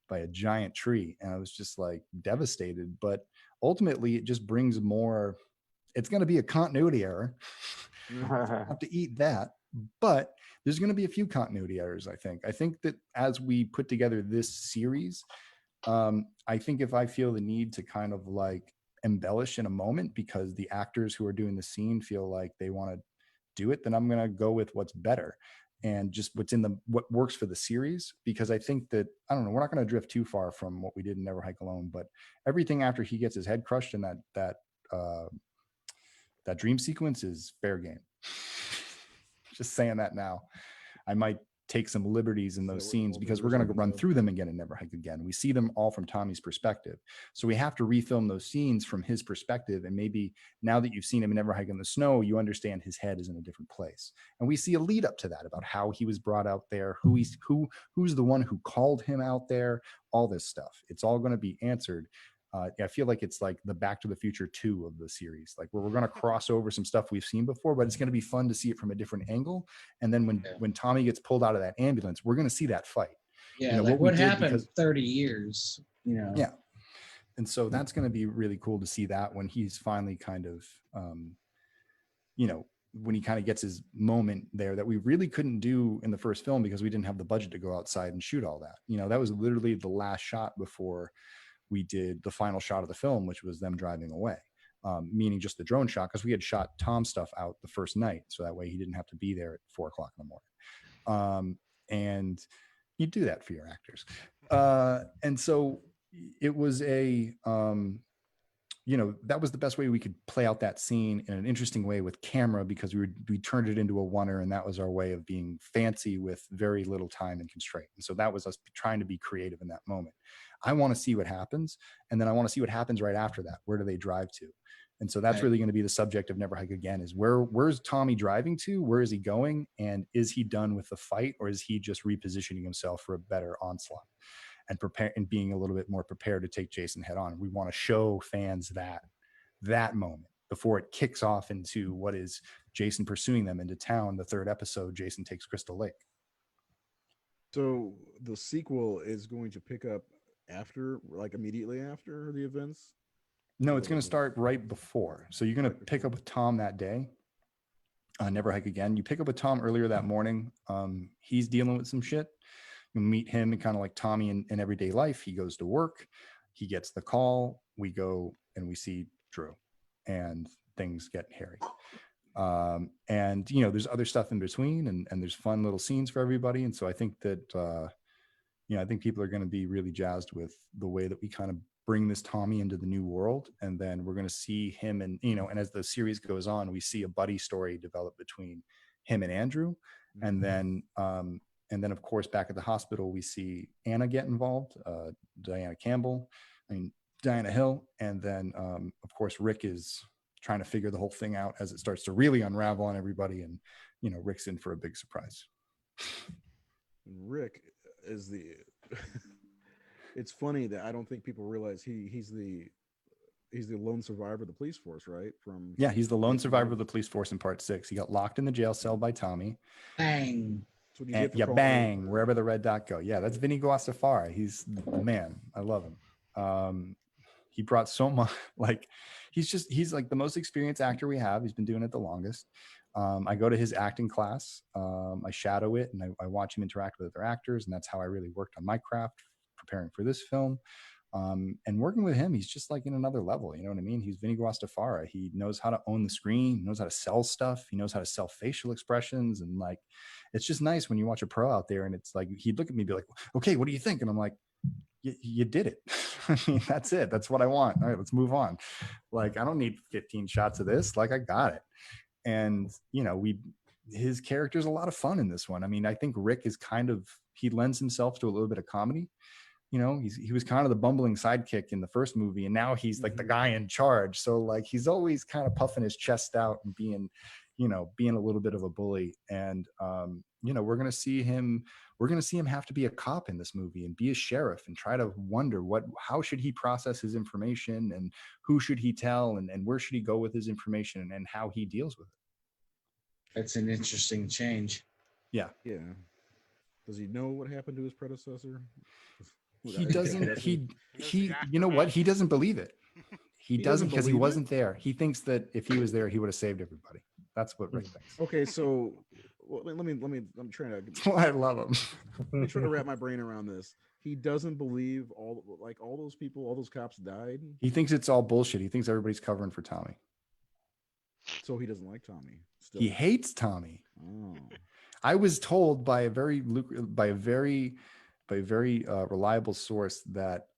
by a giant tree, and I was just like devastated. But ultimately, it just brings more. It's going to be a continuity error. Have to eat that, but there's going to be a few continuity errors. I think that as we put together this series, I think if I feel the need to kind of like embellish in a moment because the actors who are doing the scene feel like they want to do it, then I'm going to go with what's better and just what works for the series. Because I think that, I don't know, we're not going to drift too far from what we did in Never Hike Alone, but everything after he gets his head crushed in that dream sequence is fair game. Just saying that now. I might take some liberties in those scenes because we're going to run through them again and Never Hike Again. We see them all from Tommy's perspective. So we have to refilm those scenes from his perspective. And maybe now that you've seen him in Never Hike in the Snow, you understand his head is in a different place. And we see a lead up to that about how he was brought out there, who's the one who called him out there, all this stuff. It's all going to be answered. I feel like it's like the Back to the Future 2 of the series, like where we're going to cross over some stuff we've seen before, but it's going to be fun to see it from a different angle. And then when Tommy gets pulled out of that ambulance, we're going to see that fight. Yeah, You know, like what we did happened because- 30 years, you know. Yeah. And so that's going to be really cool to see that when he's finally kind of, when he kind of gets his moment there that we really couldn't do in the first film because we didn't have the budget to go outside and shoot all that. You know, that was literally the last shot before we did the final shot of the film, which was them driving away, meaning just the drone shot, because we had shot Tom's stuff out the first night. So that way he didn't have to be there at 4:00 in the morning. And you do that for your actors. And so it was that was the best way we could play out that scene in an interesting way with camera, because we turned it into a oneer, and that was our way of being fancy with very little time and constraint. And so that was us trying to be creative in that moment. I want to see what happens, and then I want to see what happens right after that. Where do they drive to? And so that's really going to be the subject of Never Hike Again, is where's Tommy driving to? Where is he going? And is he done with the fight, or is he just repositioning himself for a better onslaught and being a little bit more prepared to take Jason head on? We want to show fans that moment before it kicks off into what is Jason pursuing them into town. The third episode, Jason Takes Crystal Lake. So the sequel is going to pick up after, like immediately after the events? No, it's going to start right before. So you're going to pick up with Tom that day. Never Hike Again. You pick up with Tom earlier that morning. He's dealing with some shit. You meet him and kind of like Tommy in everyday life. He goes to work. He gets the call. We go and we see Drew, and things get hairy. And there's other stuff in between, and there's fun little scenes for everybody. And so I think that I think people are going to be really jazzed with the way that we kind of bring this Tommy into the new world. And then we're going to see him and, and as the series goes on, we see a buddy story develop between him and Andrew. And then of course, back at the hospital, we see Anna get involved, Diana Hill. And then, of course, Rick is trying to figure the whole thing out as it starts to really unravel on everybody. And, Rick's in for a big surprise. Rick is the it's funny that I don't think people realize he's the lone survivor of the police force, right? He's the lone survivor of the police force in part 6. He got locked in the jail cell by Tommy. Bang. That's what you get for bang, wherever the red dot go. Yeah, that's Vinny Guastafari. He's the man. I love him. He brought so much, he's like the most experienced actor we have. He's been doing it the longest. I go to his acting class. I shadow it, and I watch him interact with other actors, and that's how I really worked on my craft preparing for this film. And working with him, he's just like in another level. You know what I mean? He's Vinny Guastafari. He knows how to own the screen. He knows how to sell stuff. He knows how to sell facial expressions. And like, it's just nice when you watch a pro out there and it's like, he'd look at me and be like, okay, what do you think? And I'm like, you did it. I mean, that's it. That's what I want. All right, let's move on. Like, I don't need 15 shots of this. Like, I got it. And, his character's a lot of fun in this one. I mean, I think Rick is he lends himself to a little bit of comedy. He was kind of the bumbling sidekick in the first movie, and now he's like the guy in charge. So like, he's always kind of puffing his chest out and being a little bit of a bully. And, we're going to see him have to be a cop in this movie and be a sheriff and try to wonder how should he process his information and who should he tell and where should he go with his information and how he deals with it. That's an interesting change. Yeah. Yeah. Does he know what happened to his predecessor? He doesn't. He. You know what? He doesn't believe it. He doesn't because he wasn't there. He thinks that if he was there, he would have saved everybody. That's what Rick thinks. Okay, so let me. I'm trying to. I love him. I'm trying to wrap my brain around this. He doesn't believe all those people, all those cops died. He thinks it's all bullshit. He thinks everybody's covering for Tommy. So he doesn't like Tommy. Still. He hates Tommy. Oh. I was told by a very reliable source that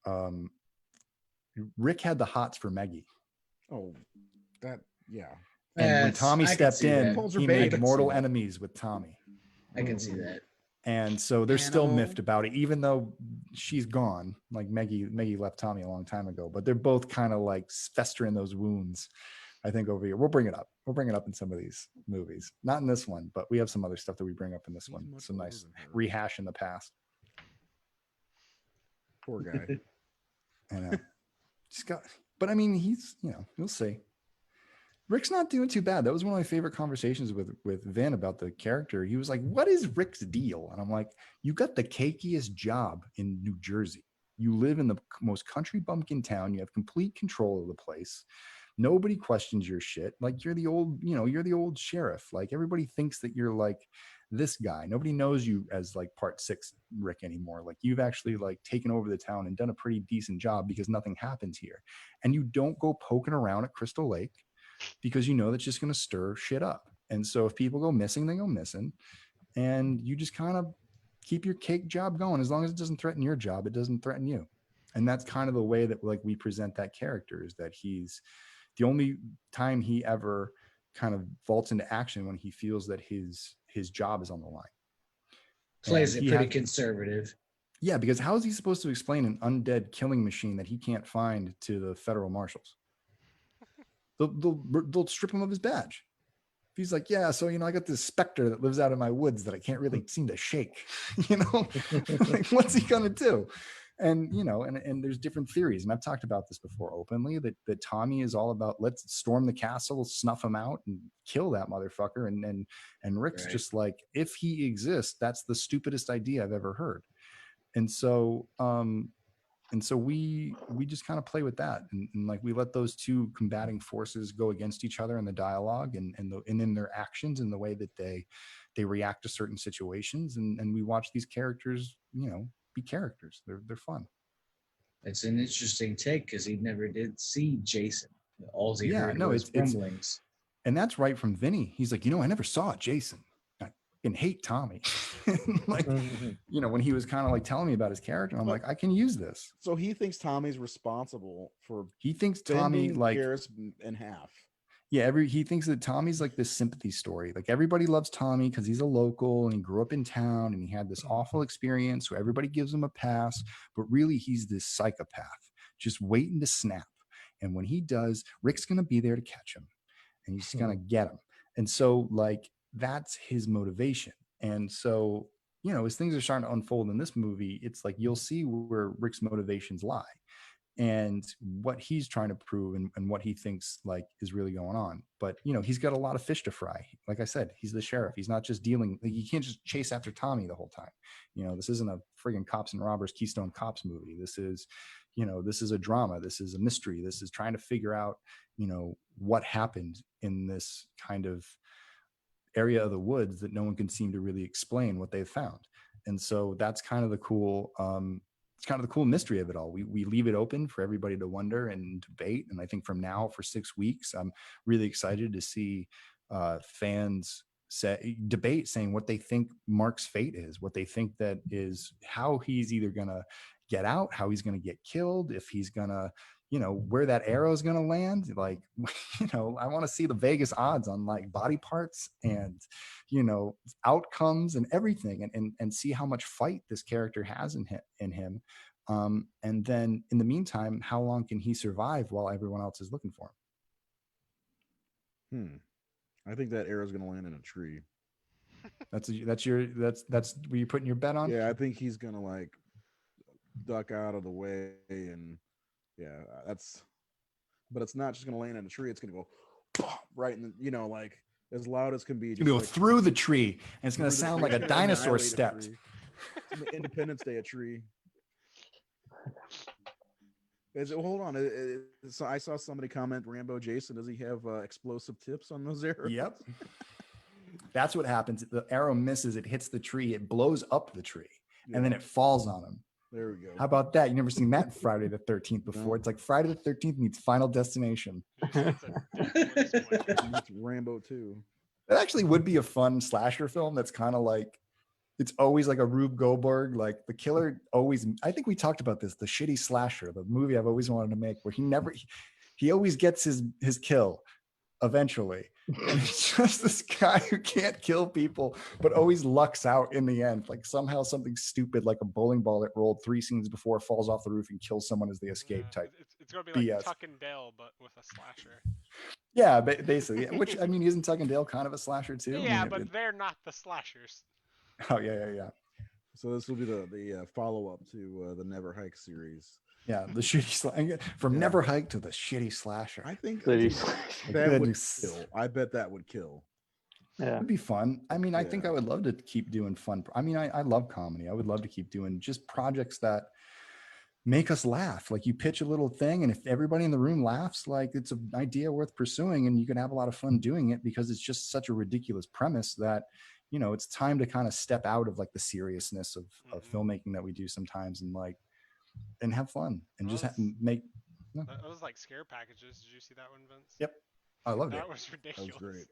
Rick had the hots for Maggie. Oh, yeah. And when Tommy stepped in, he made mortal that. enemies with Tommy. I can see that. And so they're still miffed about it, even though she's gone. Like Maggie left Tommy a long time ago, but they're both kind of like festering those wounds. I think over here, we'll bring it up. We'll bring it up in some of these movies. Not in this one, but we have some other stuff that we bring up in this one. Some nice rehash in the past. Poor guy. I know. But I mean, he's, we'll see. Rick's not doing too bad. That was one of my favorite conversations with Vin about the character. He was like, what is Rick's deal? And I'm like, you got the cakiest job in New Jersey. You live in the most country bumpkin town. You have complete control of the place. Nobody questions your shit. Like, you're the old sheriff. Like, everybody thinks that you're like this guy. Nobody knows you as like part 6 Rick anymore. Like, you've actually like taken over the town and done a pretty decent job because nothing happens here. And you don't go poking around at Crystal Lake because that's just going to stir shit up. And so if people go missing, they go missing. And you just kind of keep your cake job going. As long as it doesn't threaten your job, it doesn't threaten you. And that's kind of the way that like we present that character, is that he's the only time he ever kind of vaults into action when he feels that his job is on the line. Plays it pretty conservative. Yeah, because how is he supposed to explain an undead killing machine that he can't find to the federal marshals? They'll strip him of his badge. He's like, yeah, so I got this specter that lives out in my woods that I can't really seem to shake. Like, what's he gonna do? And and there's different theories, and I've talked about this before openly, that Tommy is all about, let's storm the castle, snuff him out, and kill that motherfucker. And Rick's just like, if he exists, that's the stupidest idea I've ever heard. And so we just kind of play with that, and like we let those two combating forces go against each other in the dialogue and in their actions and the way that they react to certain situations, and we watch these characters be characters. They're fun. It's an interesting take because he never did see Jason. All he heard was rumblings. And that's right from Vinny. He's like, I never saw Jason. fucking hate Tommy. Like, you know, when he was kind of like telling me about his character, I'm But- like, I can use this. So he thinks Tommy's responsible for He thinks Tommy bending like, Garrus in half. yeah, he thinks that Tommy's like this sympathy story. Like everybody loves Tommy because he's a local and he grew up in town and he had this awful experience. So everybody gives him a pass, but really he's this psychopath just waiting to snap. And when he does, Rick's going to be there to catch him and he's going to get him. And so like, that's his motivation. And so, you know, as things are starting to unfold in this movie, it's like, you'll see where Rick's motivations lie and what he's trying to prove and what he thinks like is really going on. But you know, he's got a lot of fish to fry. Like I said, he's the sheriff. He's not just dealing, like, you can't just chase after Tommy the whole time. You know, this isn't a friggin' cops and robbers Keystone Cops movie. This is, you know, this is a drama. This is a mystery. This is trying to figure out, you know, what happened in this kind of area of the woods that no one can seem to really explain what they've found. And so that's kind of the cool it's kind of the cool mystery of it all. We leave it open for everybody to wonder and debate. And I think from now for 6 weeks, I'm really excited to see fans debate saying what they think Mark's fate is, what they think that is, how he's either going to get out, how he's going to get killed, if he's going to, you know, where that arrow is going to land. Like, you know, I want to see the Vegas odds on like body parts and, you know, outcomes and everything, and see how much fight this character has in him. And then in the meantime, how long can he survive while everyone else is looking for him? I think that arrow's going to land in a tree. That's where you putting your bet on? Yeah, I think he's going to like duck out of the way, and yeah, but it's not just going to land in a tree. It's going to go right in the, you know, like as loud as can be. It's going to go like, through the tree, and it's going to through the sound tree. like a It's gonna dinosaur annihilate a stepped. tree. It's an Independence Day a tree. Hold on. So I saw somebody comment, Rambo Jason, does he have explosive tips on those arrows? Yep. That's what happens. The arrow misses, it hits the tree, it blows up the tree, and then it falls on him. There we go. How about that? You never seen that in Friday the 13th before. No. It's like Friday the 13th meets Final Destination. It's Rambo 2. That actually would be a fun slasher film that's kind of like, it's always like a Rube Goldberg, like the killer always, I think we talked about this, the shitty slasher, the movie I've always wanted to make, where he always gets his kill eventually. And it's just this guy who can't kill people, but always lucks out in the end. Like somehow something stupid, like a bowling ball that rolled 3 scenes before, falls off the roof and kills someone as they escape type. It's going to be like BS. Tuck and Dale, but with a slasher. Yeah, basically. Which, I mean, isn't Tuck and Dale kind of a slasher too? Yeah, I mean, but they're not the slashers. Oh, yeah. So this will be the follow-up to the Never Hike series. Yeah, the shitty from Never Hike to the shitty slasher. I think City that would Goodness. kill. I bet that would kill. Yeah. It'd be fun. I mean, I think Yeah. I would love to keep doing fun. I mean, I love comedy. I would love to keep doing just projects that make us laugh. Like you pitch a little thing, and if everybody in the room laughs, like it's an idea worth pursuing, and you can have a lot of fun doing it because it's just such a ridiculous premise that, you know, it's time to kind of step out of like the seriousness of filmmaking that we do sometimes, and have fun and just make. Those like scare packages. Did you see that one, Vince? Yep, I loved it. That was ridiculous. That was great.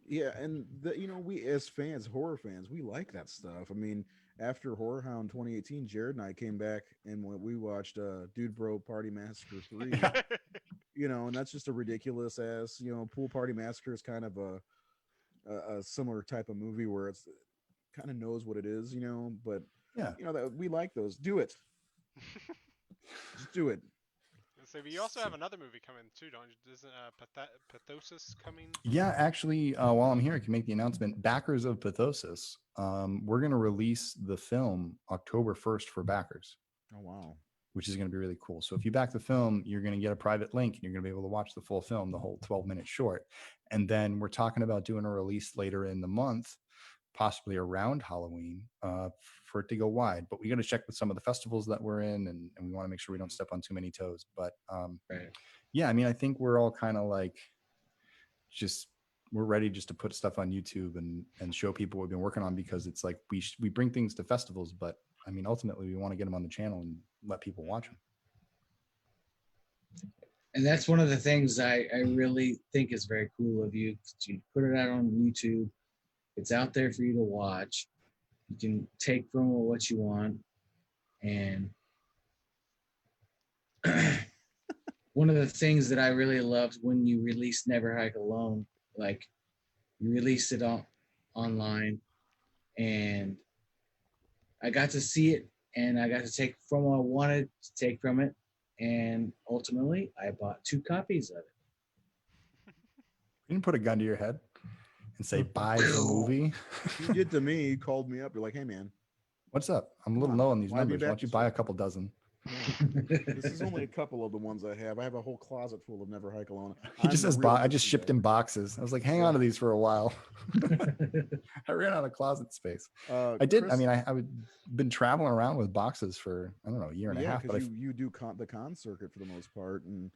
Yeah, and you know, we as fans, horror fans, we like that stuff. I mean, after Horror Hound 2018, Jared and I came back and we watched Dude Bro Party Massacre 3. You know, and that's just a ridiculous ass, you know, Pool Party Massacre is kind of a similar type of movie where it's kind of knows what it is, you know, but Yeah. you know, that we like those. Do it. Just do it. So you also have another movie coming too, don't you? Isn't Pathosis coming? Yeah, actually, while I'm here, I can make the announcement. Backers of Pathosis, we're going to release the film October 1st for backers. Oh, wow. Which is going to be really cool. So if you back the film, you're going to get a private link and you're going to be able to watch the full film, the whole 12-minute short. And then we're talking about doing a release later in the month, possibly around Halloween, for it to go wide. But we got to check with some of the festivals that we're in, and we want to make sure we don't step on too many toes. But Right. yeah, I mean, I think we're all kind of like we're ready just to put stuff on YouTube and show people what we've been working on, because it's like we bring things to festivals, but I mean, ultimately we want to get them on the channel and let people watch them. And that's one of the things I really think is very cool of you. You put it out on YouTube, It's out there for you to watch. You can take from it what you want. And one of the things that I really loved when you released Never Hike Alone, like you released it online, and I got to see it, and I got to take from what I wanted to take from it, and ultimately I bought 2 copies of it. You didn't put a gun to your head and say, buy the movie. You did to me. You called me up. You're like, hey, man, What's up? I'm a little Come low on, on these why be numbers. Why back don't you this buy way? a couple dozen? this is only a couple of the ones I have. I have a whole closet full of Never Hike Alone. He just I'm says, real I just gypsy shipped guy. in boxes. I was like, hang on to these for a while. I ran out of closet space. I did. I Chris- mean, I would been traveling around with boxes for, I don't know, a year and a half. But because you do the con circuit for the most part, and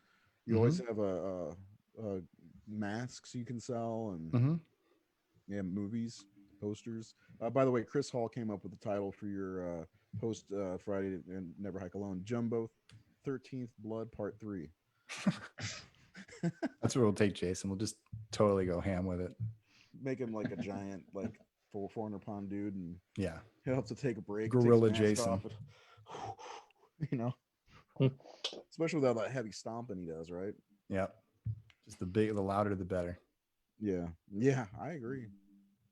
you Mhm. always have a masks you can sell, and Mhm. movies, posters. By the way, Chris Hall came up with the title for your post Friday and Never Hike Alone, Jumbo 13th Blood Part 3. That's what we'll take, Jason. We'll just totally go ham with it. Make him like a giant, like 400-pound dude, and Yeah. he'll have to take a break. Gorilla take his mask Jason. off and, especially with all that heavy stomping he does, right? Yeah. Just the louder, the better. Yeah, I agree.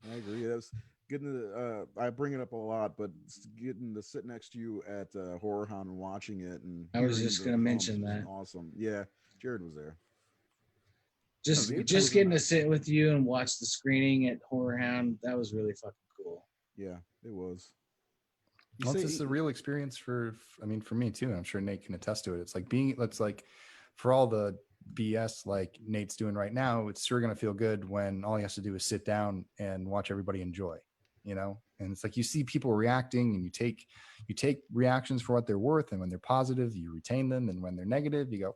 That's getting to, I bring it up a lot, but getting to sit next to you at Horror Hound and watching it, and I was hearing just the gonna comments mention was that. awesome. Yeah, Jared was there. Just No, just getting to sit with you and watch the screening at Horror Hound, that was really fucking cool. Yeah, it was. Well, it's just a real experience for me too. And I'm sure Nate can attest to it. It's like for all the BS like Nate's doing right now, it's sure going to feel good when all he has to do is sit down and watch everybody enjoy, and it's like you see people reacting, and you take reactions for what they're worth. And when they're positive, you retain them. And when they're negative, you go,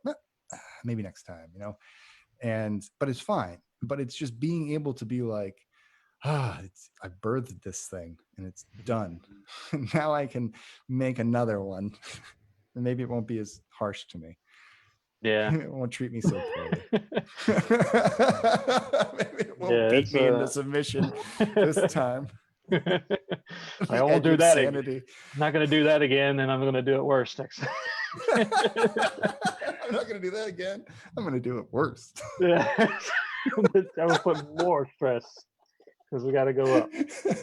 maybe next time, but it's fine. But it's just being able to be like, I birthed this thing and it's done. Now I can make another one. And maybe it won't be as harsh to me. Yeah. It won't treat me so poorly. Maybe it won't beat me into submission this time. I won't do that again. I'm not going to do that again, and I'm going to do it worse next time. I'm not going to do that again. I'm going to do it worse. Yeah. I will put more stress because we got to go up.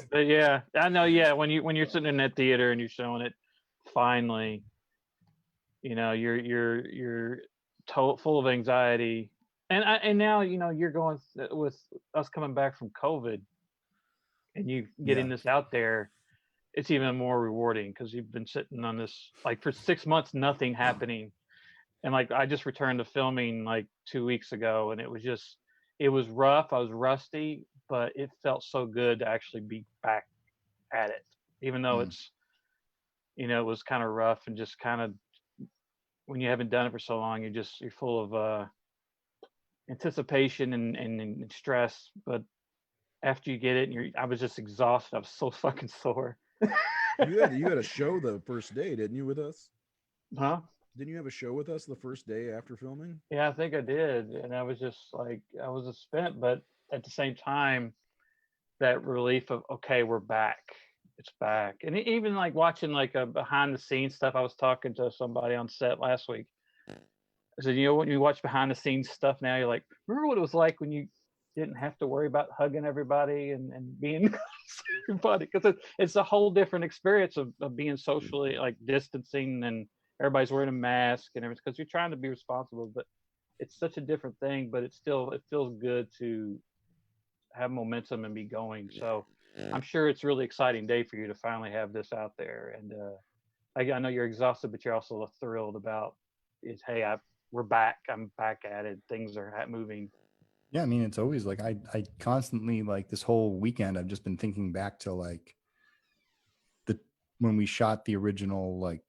But yeah, I know. Yeah, when you're sitting in that theater and you're showing it, finally, you're full of anxiety, and now you're going with us coming back from COVID, and you getting this out there. It's even more rewarding because you've been sitting on this like for 6 months, nothing happening, and like I just returned to filming like 2 weeks ago, and it was rough. I was rusty, but it felt so good to actually be back at it, even though it's it was kind of rough and just kind of when you haven't done it for so long, you're full of anticipation and stress. But after you get it, I was just exhausted. I was so fucking sore. You had a show the first day, didn't you, with us? Huh? Didn't you have a show with us the first day after filming? Yeah, I think I did. And I was just like, I was just spent, but at the same time, that relief of, okay, we're back. It's back. And even like watching like a behind the scenes stuff, I was talking to somebody on set last week. I said, when you watch behind the scenes stuff now, you're like, remember what it was like when you didn't have to worry about hugging everybody and being everybody? Because it's a whole different experience of being socially like distancing and everybody's wearing a mask and everything because you're trying to be responsible, but it's such a different thing. But it feels good to have momentum and be going. So I'm sure it's a really exciting day for you to finally have this out there. And I know you're exhausted, but you're also thrilled about is, hey, we're back. I'm back at it. Things are moving. Yeah, I mean, it's always like I constantly like this whole weekend I've just been thinking back to like when we shot the original like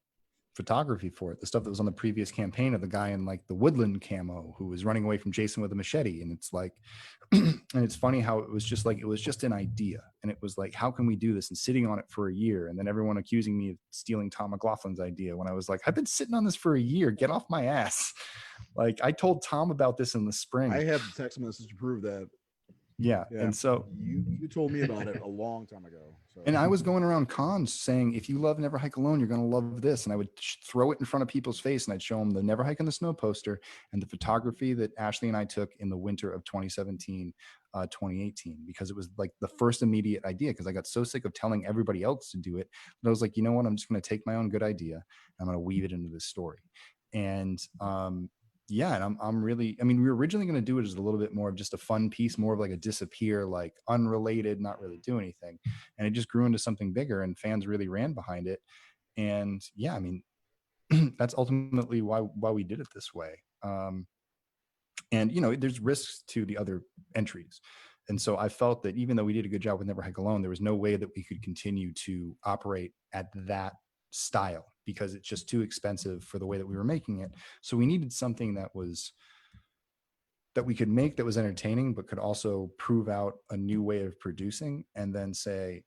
photography for it, the stuff that was on the previous campaign of the guy in like the woodland camo who was running away from Jason with a machete. And it's like and it's funny how it was just an idea, and it was like, how can we do this, and sitting on it for a year, and then everyone accusing me of stealing Tom McLaughlin's idea when I was like, I've been sitting on this for a year, get off my ass. Like I told Tom about this in the spring. I have the text message to prove that. Yeah. Yeah. And so, you told me about it a long time ago. So and I was going around cons saying, if you love Never Hike Alone, you're going to love this. And I would throw it in front of people's face, and I'd show them the Never Hike in the Snow poster and the photography that Ashley and I took in the winter of 2017, 2018, because it was like the first immediate idea. Because I got so sick of telling everybody else to do it that I was like, you know what? I'm just going to take my own good idea and I'm going to weave it into this story. And yeah, and I'm really, I mean, we were originally going to do it as a little bit more of just a fun piece, more of like a disappear, like unrelated, not really do anything. And it just grew into something bigger, and fans really ran behind it. And yeah, I mean, that's ultimately why we did it this way. And you know, there's risks to the other entries. And so I felt that even though we did a good job with Never Hike Alone, there was no way that we could continue to operate at that style, because it's just too expensive for the way that we were making it. So we needed something that we could make that was entertaining, but could also prove out a new way of producing, and then say,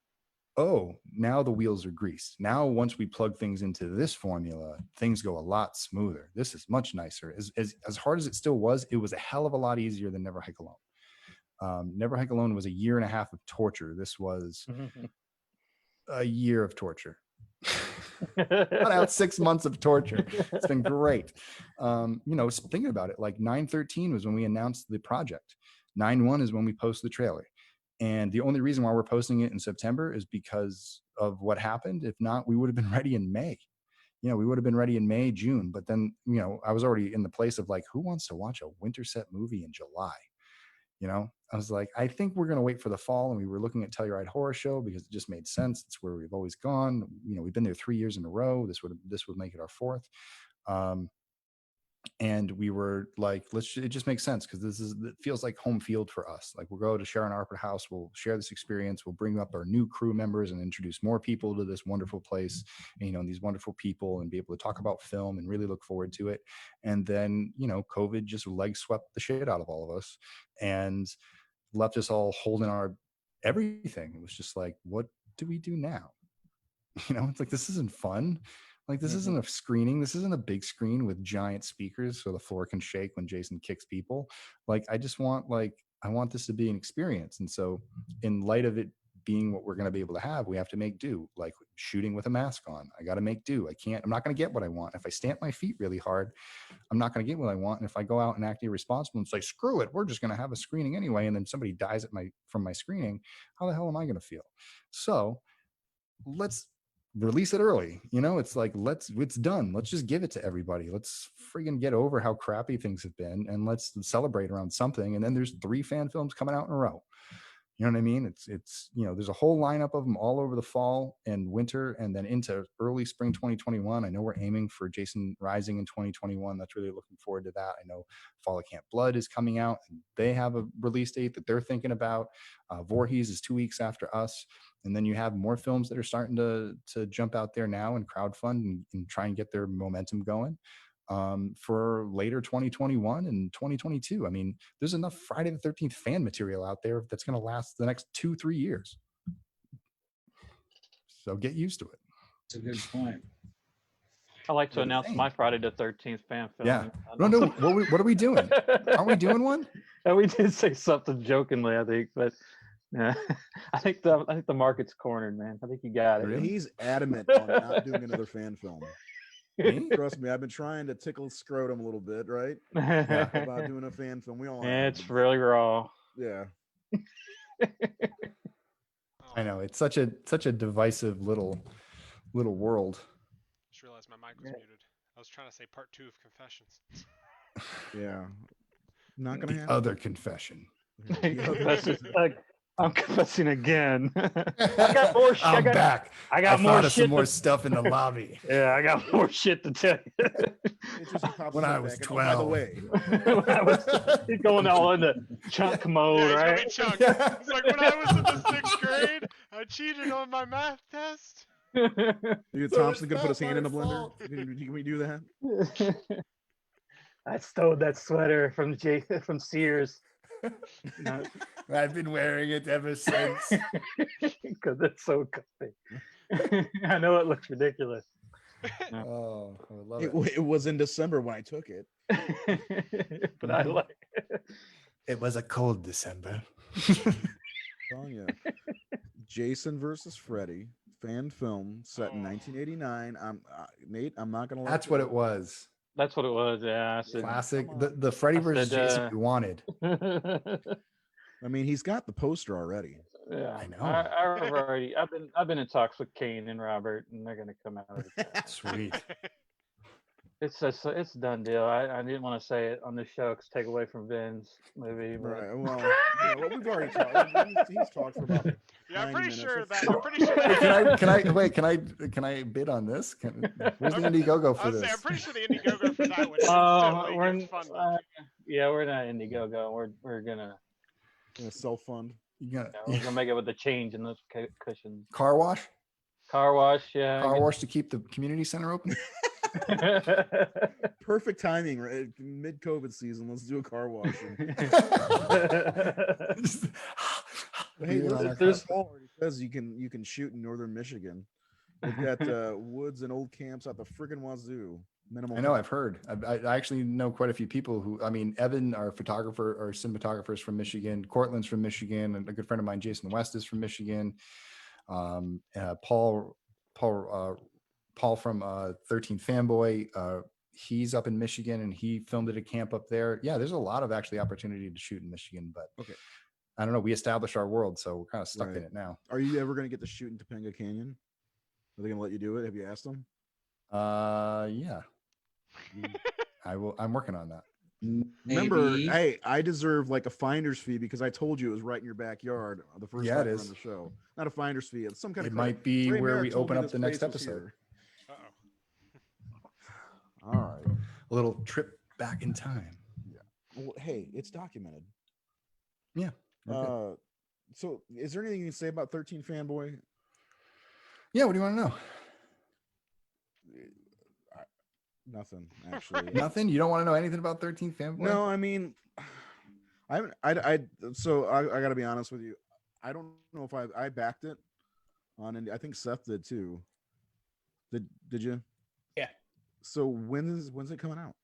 oh, now the wheels are greased. Now, once we plug things into this formula, things go a lot smoother. This is much nicer. As hard as it still was, it was a hell of a lot easier than Never Hike Alone. Never Hike Alone was a year and a half of torture. This was a year of torture. Cut out 6 months of torture. It's been great. You know, thinking about it, like 9/13 was when we announced the project. 9/1 is when we posted the trailer. And the only reason why we're posting it in September is because of what happened. If not, we would have been ready in May. You know, we would have been ready in May, June. But then, you know, I was already in the place of like, who wants to watch a winter set movie in July? You know, I was like, I think we're going to wait for the fall. And we were looking at Telluride Horror Show because it just made sense. It's where we've always gone. You know, we've been there 3 years in a row. This would make it our fourth. And we were like, it just makes sense, because it feels like home field for us. Like, we'll go to Sharon Opera House, we'll share this experience, we'll bring up our new crew members and introduce more people to this wonderful place, and, you know, these wonderful people, and be able to talk about film and really look forward to it. And then, you know, COVID just leg swept the shit out of all of us and left us all holding our everything. It was just like, what do we do now? You know, it's like, this isn't fun. Like, this isn't a screening. This isn't a big screen with giant speakers so the floor can shake when Jason kicks people. Like, I want this to be an experience. And so, in light of it being what we're going to be able to have, we have to make do. Like, shooting with a mask on, I got to make do. I'm not going to get what I want. If I stamp my feet really hard, I'm not going to get what I want. And if I go out and act irresponsible and say, screw it, we're just going to have a screening anyway, and then somebody dies from my screening, how the hell am I going to feel? So let's release it early. You know, it's like, it's done. Let's just give it to everybody. Let's friggin' get over how crappy things have been, and let's celebrate around something. And then there's 3 fan films coming out in a row. You know what I mean? It's, you know, there's a whole lineup of them all over the fall and winter, and then into early spring 2021. I know we're aiming for Jason Rising in 2021. That's really looking forward to that. I know Fall of Camp Blood is coming out, and they have a release date that they're thinking about. Voorhees is 2 weeks after us. And then you have more films that are starting to jump out there now and crowdfund and try and get their momentum going for later 2021 and 2022. I mean, there's enough Friday the 13th fan material out there that's going to last the next 2-3 years. So get used to it. That's a good point. I like to announce my Friday the 13th fan film. Yeah. No. What are we doing? Aren't we doing one? And we did say something jokingly, I think, but yeah, I think the market's cornered, man. I think you got it. Really? He's adamant on not doing another fan film. Trust me, I've been trying to tickle scrotum a little bit, right? Yeah. About doing a fan film. We all Yeah, it's really raw. Yeah. I know, it's such a divisive little world. Just realized my mic was muted. I was trying to say part 2 of Confessions. Yeah. Not gonna happen. Other confession. I'm confessing again. I got more shit. I'm back. I got more shit. Some more stuff in the lobby. Yeah, I got more shit to tell you. When I was 12. By the way, when I was going all into chunk mode, right? Chunk. It's like when I was in the 6th grade, I cheated on my math test. Thompson gonna put his hand in the blender. Can we do that? I stole that sweater from Sears. No. I've been wearing it ever since. Because it's so comfy. I know it looks ridiculous. Oh, I love it. It was in December when I took it. But I like it. It was a cold December. Telling you, Jason versus Freddy fan film set in Oh. 1989. Nate. I'm not gonna let That's it what go. it was. That's what it was. Yeah, I said. Yeah, Classic. come The on. the Freddy I versus said. Jason we wanted. I mean, he's got the poster already. Yeah, I know. I've already. I've been in talks with Kane and Robert, and they're gonna come out with it. Sweet. It's a done deal. I didn't want to say it on this show because take away from Vin's movie, but Right. Well, well, we've already talked. He's talked for about Yeah, 90 minutes. I'm pretty sure Wait, that. can I bid on this? Where's the Indiegogo for I'll say I'm this? pretty sure the Indiegogo for that one instantly we're gets funded. yeah, we're not Indiegogo. We're gonna Self fund. we're gonna make it with the change in those cushions. Car wash? Car wash, yeah. Car wash to keep the community center open? Perfect timing, right? Mid COVID season. Let's do a car wash. Hey, look, Paul already says you can shoot in northern Michigan. We've got woods and old camps out the friggin' wazoo. Minimal. I know, I've heard. I actually know quite a few people who, I mean, Evan, our photographer or cinematographer, is from Michigan. Cortland's from Michigan. And a good friend of mine, Jason West, is from Michigan. Paul from 13 Fanboy, he's up in Michigan and he filmed at a camp up there. Yeah, there's a lot of actually opportunity to shoot in Michigan, but okay. I don't know. We established our world, so we're kind of stuck Right. in it now. Are you ever going to get to shoot in Topanga Canyon? Are they going to let you do it? Have you asked them? Yeah. I will. I'm working on that. Remember, Maybe. hey, I deserve like a finder's fee because I told you it was right in your backyard the first Yeah, time it we're on is. the show. Not a finder's fee. It's some kind It of might be Ray where Merritt we told open me up this the next place was episode. here. Uh-oh. All right. A little trip back in time. Well, hey, it's documented. Yeah. Okay. So is there anything you can say about 13 Fanboy? Yeah. What do you want to know? Nothing, actually. Nothing. You don't want to know anything about 13 Fanboy? No, I mean, I got to be honest with you. I don't know if I backed it on, and I think Seth did too. Did you? Yeah. So when's it coming out?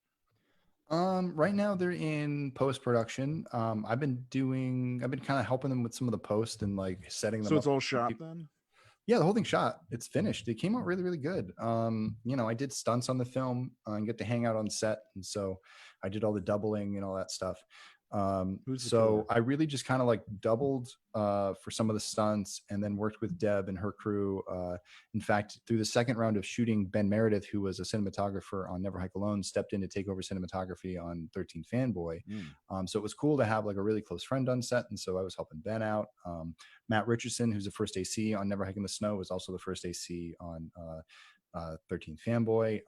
Right now they're in post-production. I've been kind of helping them with some of the post and like setting them So up. it's all shot then? Yeah, the whole thing shot. It's finished. It came out really, really good. I did stunts on the film and get to hang out on set, and so I did all the doubling and all that stuff. Who's the So killer? I really just kind of like doubled for some of the stunts and then worked with Deb and her crew. In fact, through the second round of shooting, Ben Meredith, who was a cinematographer on Never Hike Alone, stepped in to take over cinematography on 13 Fanboy. So it was cool to have like a really close friend on set. And so I was helping Ben out. Matt Richardson, who's the first AC on Never Hike in the Snow, was also the first AC on 13 Fanboy.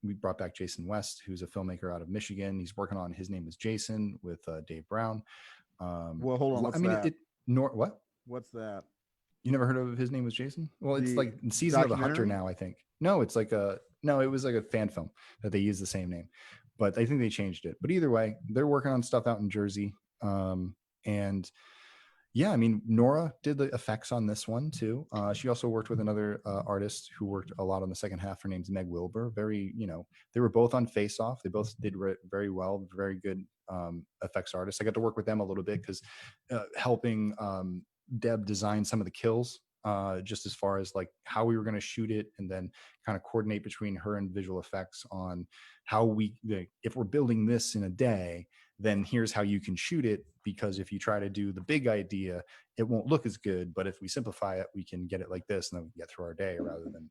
We brought back Jason West, who's a filmmaker out of Michigan. He's working on His Name is Jason with Dave Brown. Well, hold on. What's that? What? What's that? You never heard of His Name was Jason? Well, it's The like Season of the Hunter documentary? now, I think. No, it's like it was like a fan film that they used the same name, but I think they changed it. But either way, they're working on stuff out in Jersey. And yeah, I mean, Nora did the effects on this one too. She also worked with another artist who worked a lot on the second half. Her name's Meg Wilbur. They were both on Face Off. They both did very well, very good effects artists. I got to work with them a little bit because helping Deb design some of the kills, just as far as like how we were going to shoot it and then kind of coordinate between her and visual effects on how if we're building this in a day, then here's how you can shoot it, because if you try to do the big idea, it won't look as good. But if we simplify it, we can get it like this, and then we can get through our day rather than,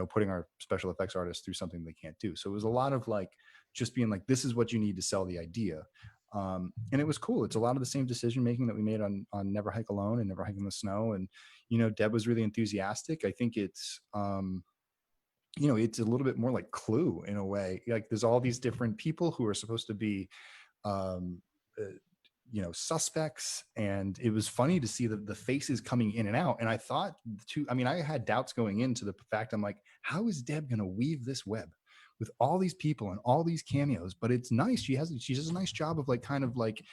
putting our special effects artists through something they can't do. So it was a lot of like just being like, this is what you need to sell the idea. And it was cool. It's a lot of the same decision making that we made on Never Hike Alone and Never Hike in the Snow. And, Deb was really enthusiastic. I think it's, it's a little bit more like Clue in a way. Like there's all these different people who are supposed to be, suspects, and it was funny to see the faces coming in and out. And I thought I had doubts going into the fact, I'm like, how is Deb going to weave this web with all these people and all these cameos? But it's nice. She does a nice job of like kind of like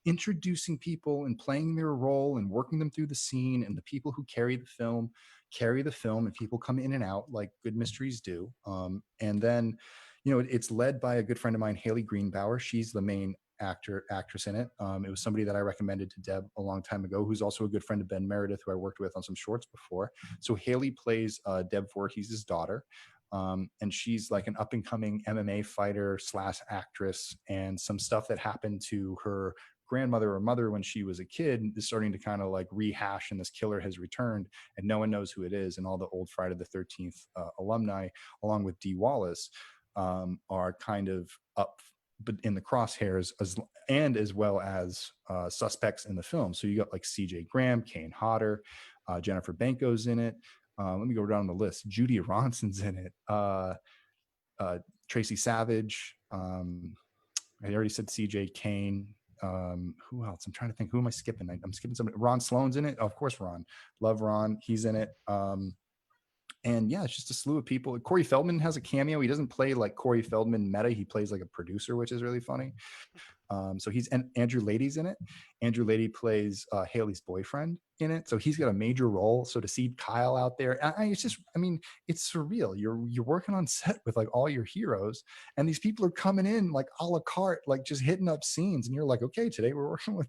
introducing people and playing their role and working them through the scene, and the people who carry the film, and people come in and out like good mysteries do. And then it's led by a good friend of mine, Haley Greenbauer. She's the main actress in it. It was somebody that I recommended to Deb a long time ago, who's also a good friend of Ben Meredith, who I worked with on some shorts before. So Haley plays Deb Voorhees' daughter. And she's like an up and coming MMA fighter / actress, and some stuff that happened to her grandmother or mother when she was a kid is starting to kind of like rehash, and this killer has returned and no one knows who it is. And all the old Friday the 13th alumni, along with Dee Wallace, are kind of up but in the crosshairs, as well as suspects in the film. So you got like CJ Graham, Kane Hodder, Jennifer Banco's in it. Let me go down the list. Judy Ronson's in it. Tracy Savage. I already said CJ Kane. Who else? I'm trying to think. Who am I skipping? I'm skipping somebody. Ron Sloan's in it. Oh, of course, Ron. Love Ron. He's in it. And yeah, it's just a slew of people. Corey Feldman has a cameo. He doesn't play like Corey Feldman meta. He plays like a producer, which is really funny. So and Andrew Lady's in it. Andrew Lady plays Haley's boyfriend in it. So he's got a major role. So to see Kyle out there, it's surreal. You're working on set with like all your heroes, and these people are coming in like a la carte, like just hitting up scenes. And you're like, okay, today we're working with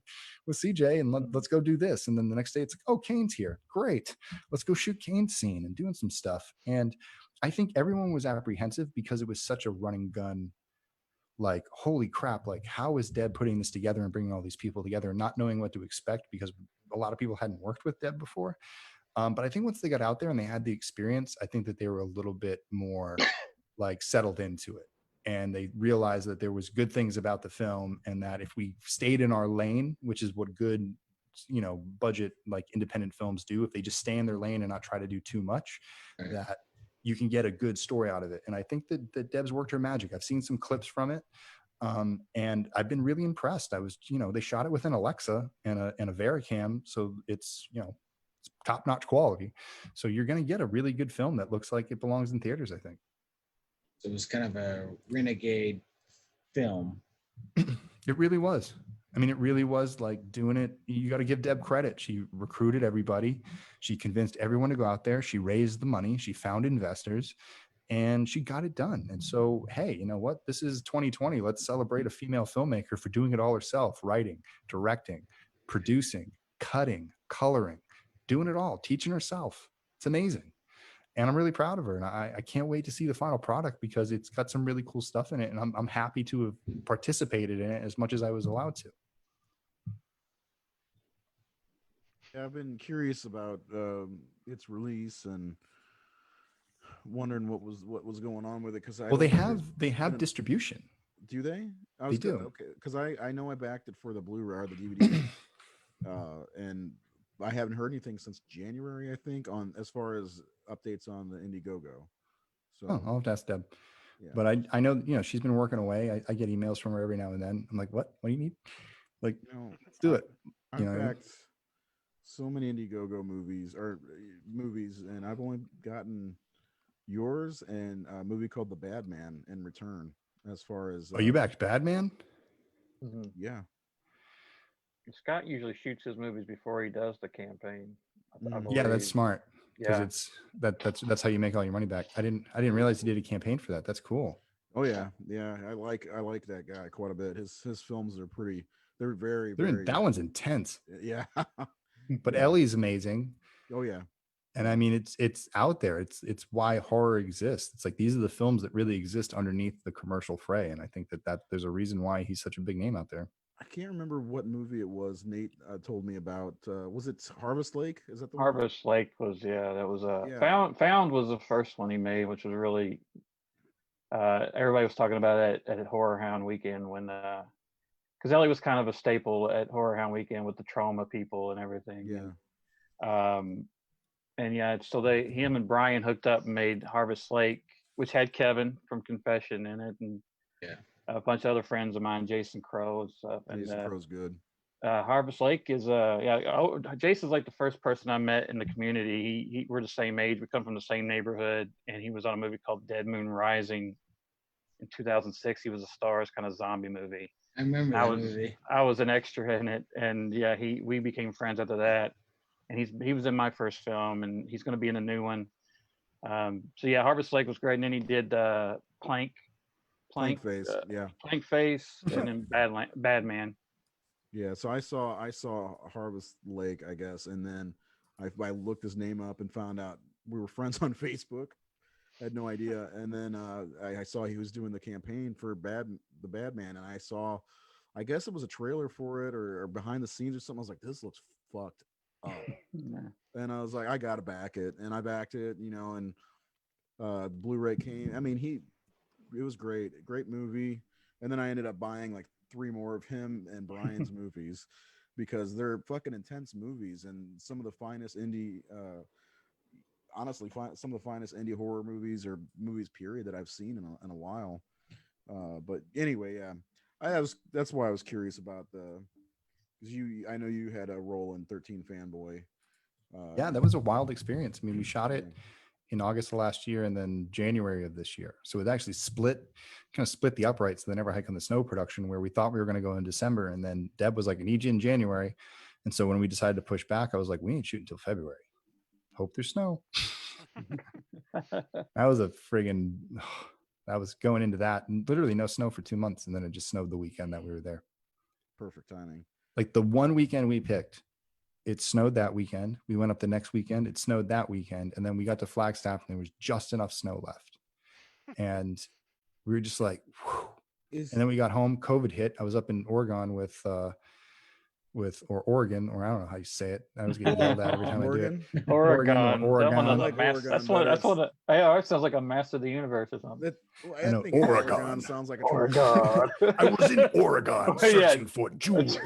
CJ, and let's go do this. And then the next day it's like, oh, Kane's here. Great. Let's go shoot Kane's scene and doing some stuff. And I think everyone was apprehensive because it was such a running gun. Like, holy crap, like how is Deb putting this together and bringing all these people together and not knowing what to expect, because a lot of people hadn't worked with Deb before. But I think once they got out there and they had the experience, I think that they were a little bit more like settled into it. And they realized that there was good things about the film, and that if we stayed in our lane, which is what good, budget, like independent films do, if they just stay in their lane and not try to do too much, right, that you can get a good story out of it. And I think that Deb's worked her magic. I've seen some clips from it. And I've been really impressed. I was, they shot it with an Alexa and a Vericam. So it's, it's top-notch quality. So you're going to get a really good film that looks like it belongs in theaters, I think. So it was kind of a renegade film. It really was. I mean, it really was like doing it. You got to give Deb credit. She recruited everybody. She convinced everyone to go out there. She raised the money. She found investors, and she got it done. And so, hey, you know what? This is 2020. Let's celebrate a female filmmaker for doing it all herself, writing, directing, producing, cutting, coloring, doing it all, teaching herself. It's amazing. And I'm really proud of her. And I can't wait to see the final product, because it's got some really cool stuff in it. And I'm happy to have participated in it as much as I was allowed to. I've been curious about its release and wondering what was going on with it, because they have distribution. Do they? They do. Okay, because I know I backed it for the Blu-ray or the DVD, and I haven't heard anything since January, I think, on as far as updates on the Indiegogo. So I'll have to ask Deb. Yeah. But I know she's been working away. I get emails from her every now and then. I'm like, what do you need? Like, let's do it. I've backed so many Indiegogo movies, and I've only gotten yours and a movie called The Bad Man in return. As far as you backed Bad Man? Mm-hmm. Yeah. Scott usually shoots his movies before he does the campaign. Yeah, that's smart, because that's how you make all your money back. I didn't realize he did a campaign for that. That's cool. Oh yeah. I like that guy quite a bit. His films are pretty. They're very. That one's intense. Yeah. But yeah. Ellie's amazing. Oh yeah. And I mean, it's out there. It's why horror exists. It's like, these are the films that really exist underneath the commercial fray. And I think that there's a reason why he's such a big name out there. I can't remember what movie it was. Nate told me about. Was it Harvest Lake? Is that the Harvest one? Lake was? Yeah, that was Found was the first one he made, which was really. Everybody was talking about it at Horror Hound Weekend when. Because Ellie was kind of a staple at Horror Hound Weekend with the trauma people and everything. Yeah. And yeah, so him and Brian hooked up and made Harvest Lake, which had Kevin from Confession in it, and a bunch of other friends of mine, Jason Crow and stuff. Jason Crow's good. Harvest Lake is Jason's like the first person I met in the community. We're the same age. We come from the same neighborhood, and he was on a movie called Dead Moon Rising in 2006. He was a star. It's kind of zombie movie. I remember that movie. I was an extra in it, and we became friends after that. And he was in my first film, and he's going to be in a new one. So yeah, Harvest Lake was great. And then he did Plank Plank Face. Yeah. Plank Face, and then Bad Man. Yeah. So I saw Harvest Lake, I guess, and then I looked his name up and found out we were friends on Facebook. I had no idea. And then I saw he was doing the campaign for the Bad Man, and I guess it was a trailer for it or behind the scenes or something. I was like, this looks fucked up. And I was like, I gotta back it, and I backed it, and Blu-ray came. I mean, it was great movie. And then I ended up buying like 3 more of him and Brian's movies because they're fucking intense movies and some of the finest indie honestly some of the finest indie horror movies or movies period that I've seen in a while. But anyway, yeah, that's why I was curious about because I know you had a role in 13 Fanboy. Yeah, that was a wild experience. I mean, we shot it in August of last year and then January of this year. So it actually kind of split the uprights of the Never Hike on the Snow production, where we thought we were going to go in December. And then Deb was like, I need you in January. And so when we decided to push back, I was like, we ain't shooting until February. Hope there's snow. That was that was going into that, and literally no snow for 2 months. And then it just snowed the weekend that we were there. Perfect timing. Like the one weekend we picked, it snowed that weekend. We went up the next weekend. It snowed that weekend. And then we got to Flagstaff and there was just enough snow left. And we were just like, whew. And then we got home, COVID hit. I was up in Oregon or Oregon, or I don't know how you say it. I was getting yelled at every time I do it. Oregon. Oregon. That one I like Oregon. that's what it sounds like, a master of the universe or something. I know, think Oregon sounds like a Oregon. I was in Oregon searching for jewels.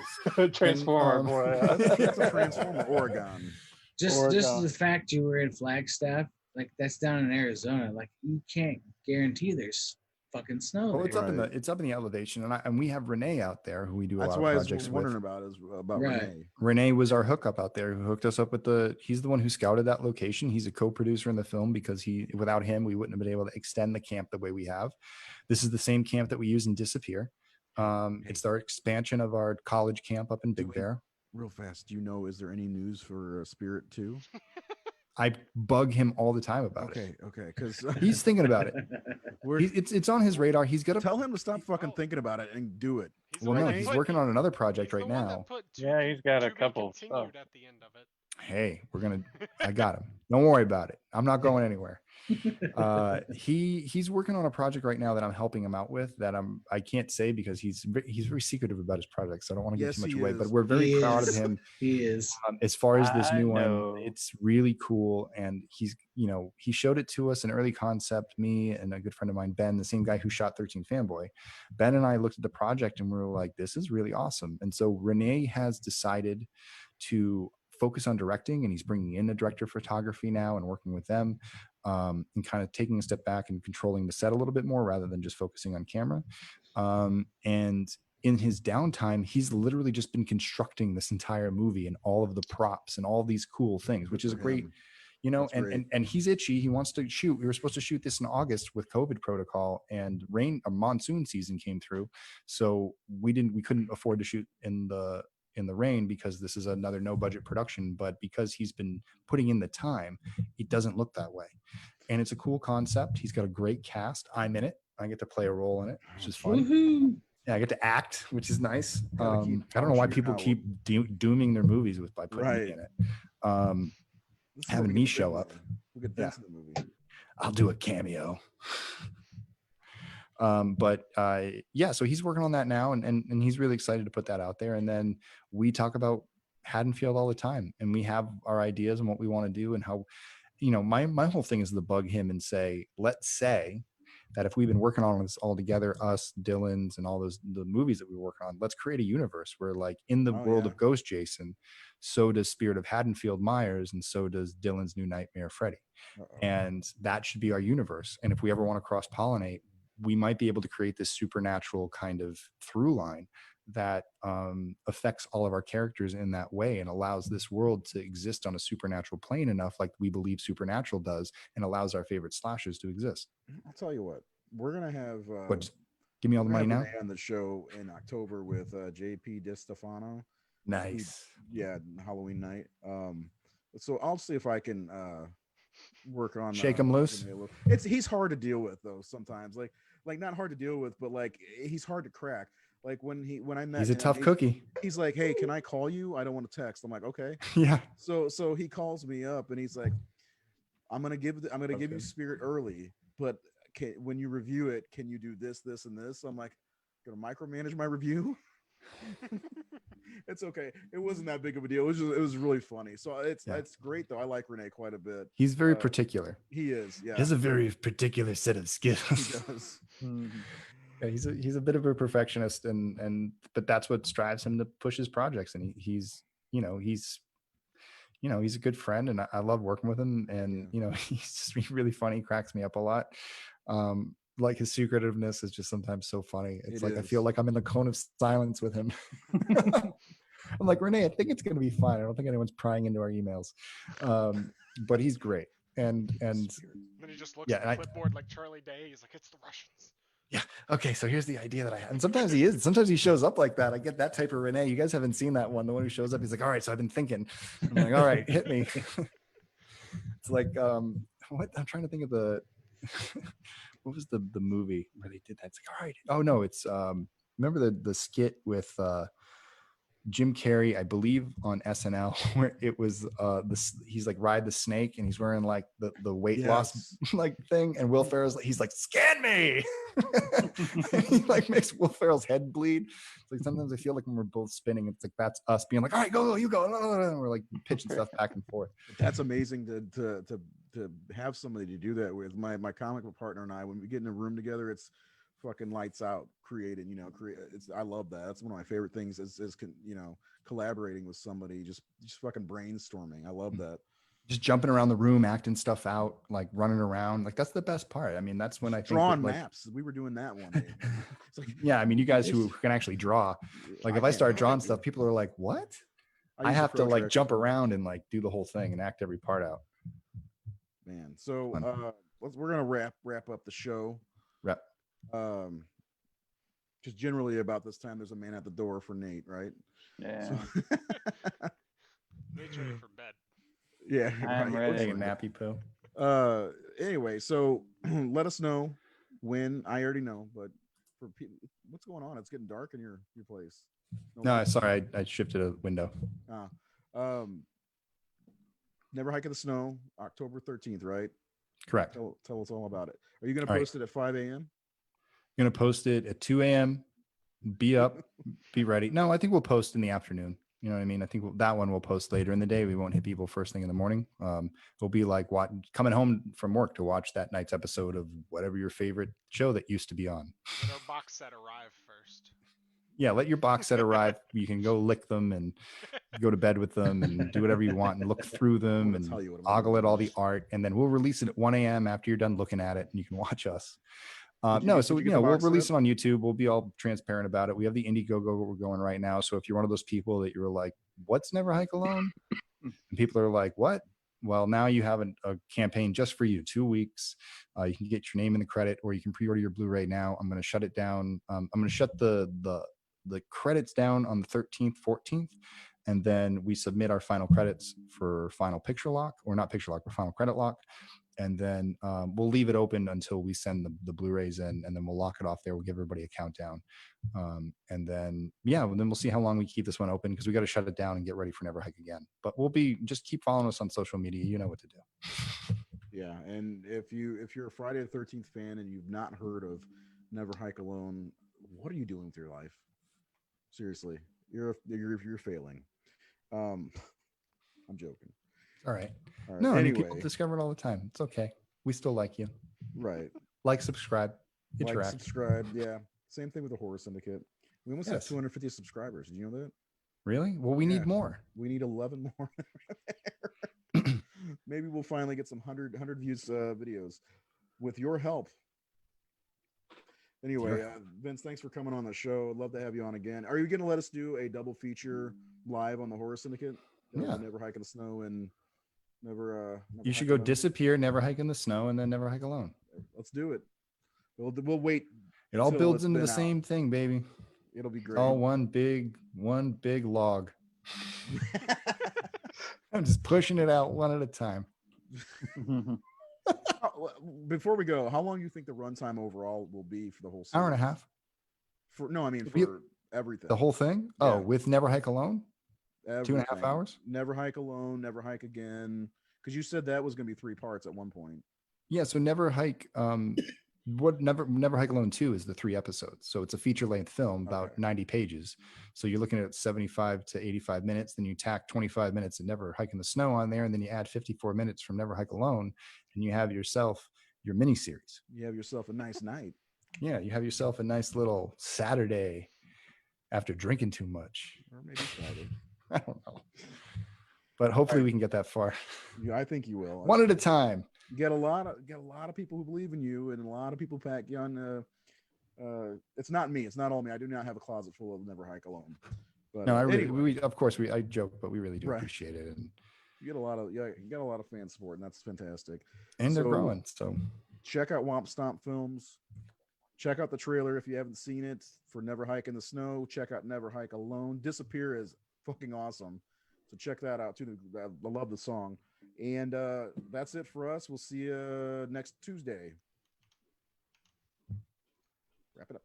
Transformer, boy. That's a Transformer, Oregon. Just Oregon. the fact you were in Flagstaff, like that's down in Arizona, like you can't guarantee there's fucking snow. Well, there. it's up in the elevation, and we have Renee out there who we do a That's lot why of I projects was wondering with. about Right. Renee. Renee was our hookup out there, who hooked us up with he's the one who scouted that location. He's a co-producer in the film because without him, we wouldn't have been able to extend the camp the way we have. This is the same camp that we use in Disappear. It's our expansion of our college camp up in Big Bear. Real fast, do you know, is there any news for Spirit 2? I bug him all the time about it. Okay, because He's thinking about it. It's on his radar. He's got to tell him to stop fucking thinking about it and do it. He's working on another project right now. Yeah, he's got a couple stuff at the end of it. Hey, I got him. Don't worry about it. I'm not going anywhere. He's working on a project right now that I'm helping him out with that I can't say because he's very secretive about his project. So I don't want to give too much away, but we're very proud of him. He is. As far as this new one, it's really cool. And he showed it to us in early concept, me and a good friend of mine, Ben, the same guy who shot 13 Fanboy. Ben and I looked at the project and we were like, this is really awesome. And so Renee has decided to focus on directing, and he's bringing in a director of photography now and working with them, and kind of taking a step back and controlling the set a little bit more rather than just focusing on camera. And in his downtime, he's literally just been constructing this entire movie and all of the props and all these cool things, which is a great, and he's itchy. He wants to shoot. We were supposed to shoot this in August with COVID protocol, and a monsoon season came through. So we couldn't afford to shoot in the rain because this is another no budget production, but because he's been putting in the time, it doesn't look that way. And it's a cool concept. He's got a great cast. I'm in it. I get to play a role in it, which is fun. Woohoo. Yeah, I get to act, which is nice. I don't know why people keep dooming their movies by putting me in it. Having me show up. We'll get Vince in the movie. I'll do a cameo. So he's working on that now, and he's really excited to put that out there. And then we talk about Haddonfield all the time, and we have our ideas and what we want to do and how, my whole thing is to bug him and say, let's say that if we've been working on this all together, us, Dylan's, and all the movies that we work on, let's create a universe where, like, in the world of Ghost Jason, so does Spirit of Haddonfield Myers, and so does Dylan's New Nightmare Freddy. And that should be our universe. And if we ever want to cross-pollinate, we might be able to create this supernatural kind of through line that affects all of our characters in that way and allows this world to exist on a supernatural plane enough, like we believe Supernatural does, and allows our favorite slashers to exist. I'll tell you what, we're gonna have give me all the money now on the show in October with JP DiStefano. Nice. Halloween night. So I'll see if I can work on shake him loose. He's hard to deal with though sometimes. Like like not hard to deal with, but like he's hard to crack. Like when I met He's a him, tough cookie. he's like, "Hey, can I call you? I don't want to text." I'm like, "Okay." Yeah. So he calls me up and he's like, I'm gonna give you good. Spirit early, but when you review it, can you do this, this, and this? I'm like, gonna micromanage my review. It's okay. It wasn't that big of a deal. It was really funny. So it's great though. I like Renee quite a bit. He's very particular. He is. Yeah. He has a very particular set of skills. He does. Yeah, he's a bit of a perfectionist, but that's what drives him to push his projects. And he's a good friend, and I love working with him. And he's just really funny. He cracks me up a lot. Like his secretiveness is just sometimes so funny. It's like I feel like I'm in the cone of silence with him. I'm like, Renee, I think it's gonna be fine. I don't think anyone's prying into our emails. But he's great. And then he just looks at the clipboard like Charlie Day. He's like, it's the Russians. Yeah. Okay. So here's the idea that I have. And sometimes he is. Sometimes he shows up like that. I get that type of Renee. You guys haven't seen that one. The one who shows up. He's like, all right. So I've been thinking. I'm like, all right, hit me. It's like, what? I'm trying to think of what was the movie where they did that? It's like, all right. Oh no, it's remember the skit with Jim Carrey, I believe, on SNL, where it was he's like ride the snake and he's wearing like the weight loss like thing, and Will Ferrell's he's like, scan me. And he like makes Will Ferrell's head bleed. It's like sometimes I feel like when we're both spinning, it's like that's us being like, all right, go, you go, and we're like pitching stuff back and forth. That's amazing to have somebody to do that with. My comic book partner and I, when we get in a room together, it's fucking lights out creating, I love that. That's one of my favorite things is collaborating with somebody, just fucking brainstorming. I love that. Just jumping around the room, acting stuff out, like running around. Like that's the best part. I mean, that's when I think drawing maps. We were doing that one day. Like, yeah. I mean, you guys who can actually draw, like if I start drawing stuff, people are like, what? I have to like jump around and like do the whole thing and act every part out. Man. So we're going to wrap up the show. Just generally about this time there's a man at the door for Nate, right? Yeah. So Nate's ready for bed. Yeah, I'm ready. Take a nappy poo. Anyway, so let us know when. I already know, but for people, what's going on? It's getting dark in your place. No, sorry, I shifted a window. Never Hike in the Snow, October 13th, right? Correct. Tell us all about it. Are you going to post it at 5 a.m.? I'm going to post it at 2 a.m. Be up, be ready. No, I think we'll post in the afternoon. You know what I mean? I think that one we'll post later in the day. We won't hit people first thing in the morning. It'll be like coming home from work to watch that night's episode of whatever your favorite show that used to be on. Let our box set arrive first. Yeah, let your box set arrive. You can go lick them and go to bed with them and do whatever you want and look through them and ogle at all the art. And then we'll release it at 1 a.m. after you're done looking at it and you can watch us. We'll release it on YouTube. We'll be all transparent about it. We have the Indiegogo we're going right now. So if you're one of those people that you're like, what's Never Hike Alone? And people are like, what? Well, now you have a campaign just for you, 2 weeks. You can get your name in the credit, or you can pre-order your Blu-ray now. I'm going to shut it down. I'm going to shut the credits down on the 13th, 14th. And then we submit our final credits for final picture lock, or not picture lock, but final credit lock. And then we'll leave it open until we send the Blu-rays in, and then we'll lock it off there. We'll give everybody a countdown. And then we'll see how long we keep this one open, because we got to shut it down and get ready for Never Hike again. But just keep following us on social media. You know what to do. Yeah. And if you're a Friday the 13th fan and you've not heard of Never Hike Alone, what are you doing with your life? Seriously, you're failing. I'm joking. All right. No, anyway, people discover it all the time. It's okay. We still like you. Right. Like, subscribe, interact. Subscribe. Yeah. Same thing with the Horror Syndicate. We almost have 250 subscribers. Did you know that? Really? Well, we need more. We need 11 more. Maybe we'll finally get some 100 views videos with your help. Anyway, Vince, thanks for coming on the show. I'd love to have you on again. Are you going to let us do a double feature live on the Horror Syndicate? Yeah. Never Hike in the Snow and Never you should go alone. Disappear, Never Hike in the Snow, and then Never Hike Alone. Let's do it. We'll wait. It all builds into the same thing, baby. It'll be great. It's all one big log. I'm just pushing it out one at a time. Before we go, how long do you think the runtime overall will be for the whole series? Hour and a half. I mean We- for everything. The whole thing? Yeah. Oh, with Never Hike Alone? Everything. 2.5 hours? Never Hike Alone, Never Hike Again. Because you said that was going to be 3 parts at one point. Yeah, so Never Hike Never Hike Alone 2 is the 3 episodes. So it's a feature length film, about 90 pages. So you're looking at 75 to 85 minutes. Then you tack 25 minutes of Never Hike in the Snow on there, and then you add 54 minutes from Never Hike Alone, and you have yourself your mini series. You have yourself a nice night. Yeah, you have yourself a nice little Saturday after drinking too much. Or maybe Friday. I don't know. But hopefully we can get that far. Yeah, I think you will. One at a time. You get a lot of people who believe in you, and a lot of people pack you on. It's not me. It's not all me. I do not have a closet full of Never Hike Alone. But No, I really, anyway, of course, I joke, but we really do Right. appreciate it, and you get a lot of fan support, and that's fantastic. they're So, growing. So check out Womp Stomp Films. Check out the trailer if you haven't seen it for Never Hike in the Snow. Check out Never Hike Alone. Disappear is fucking awesome. So check that out too. I love the song. And that's it for us. We'll see you next Tuesday. Wrap it up.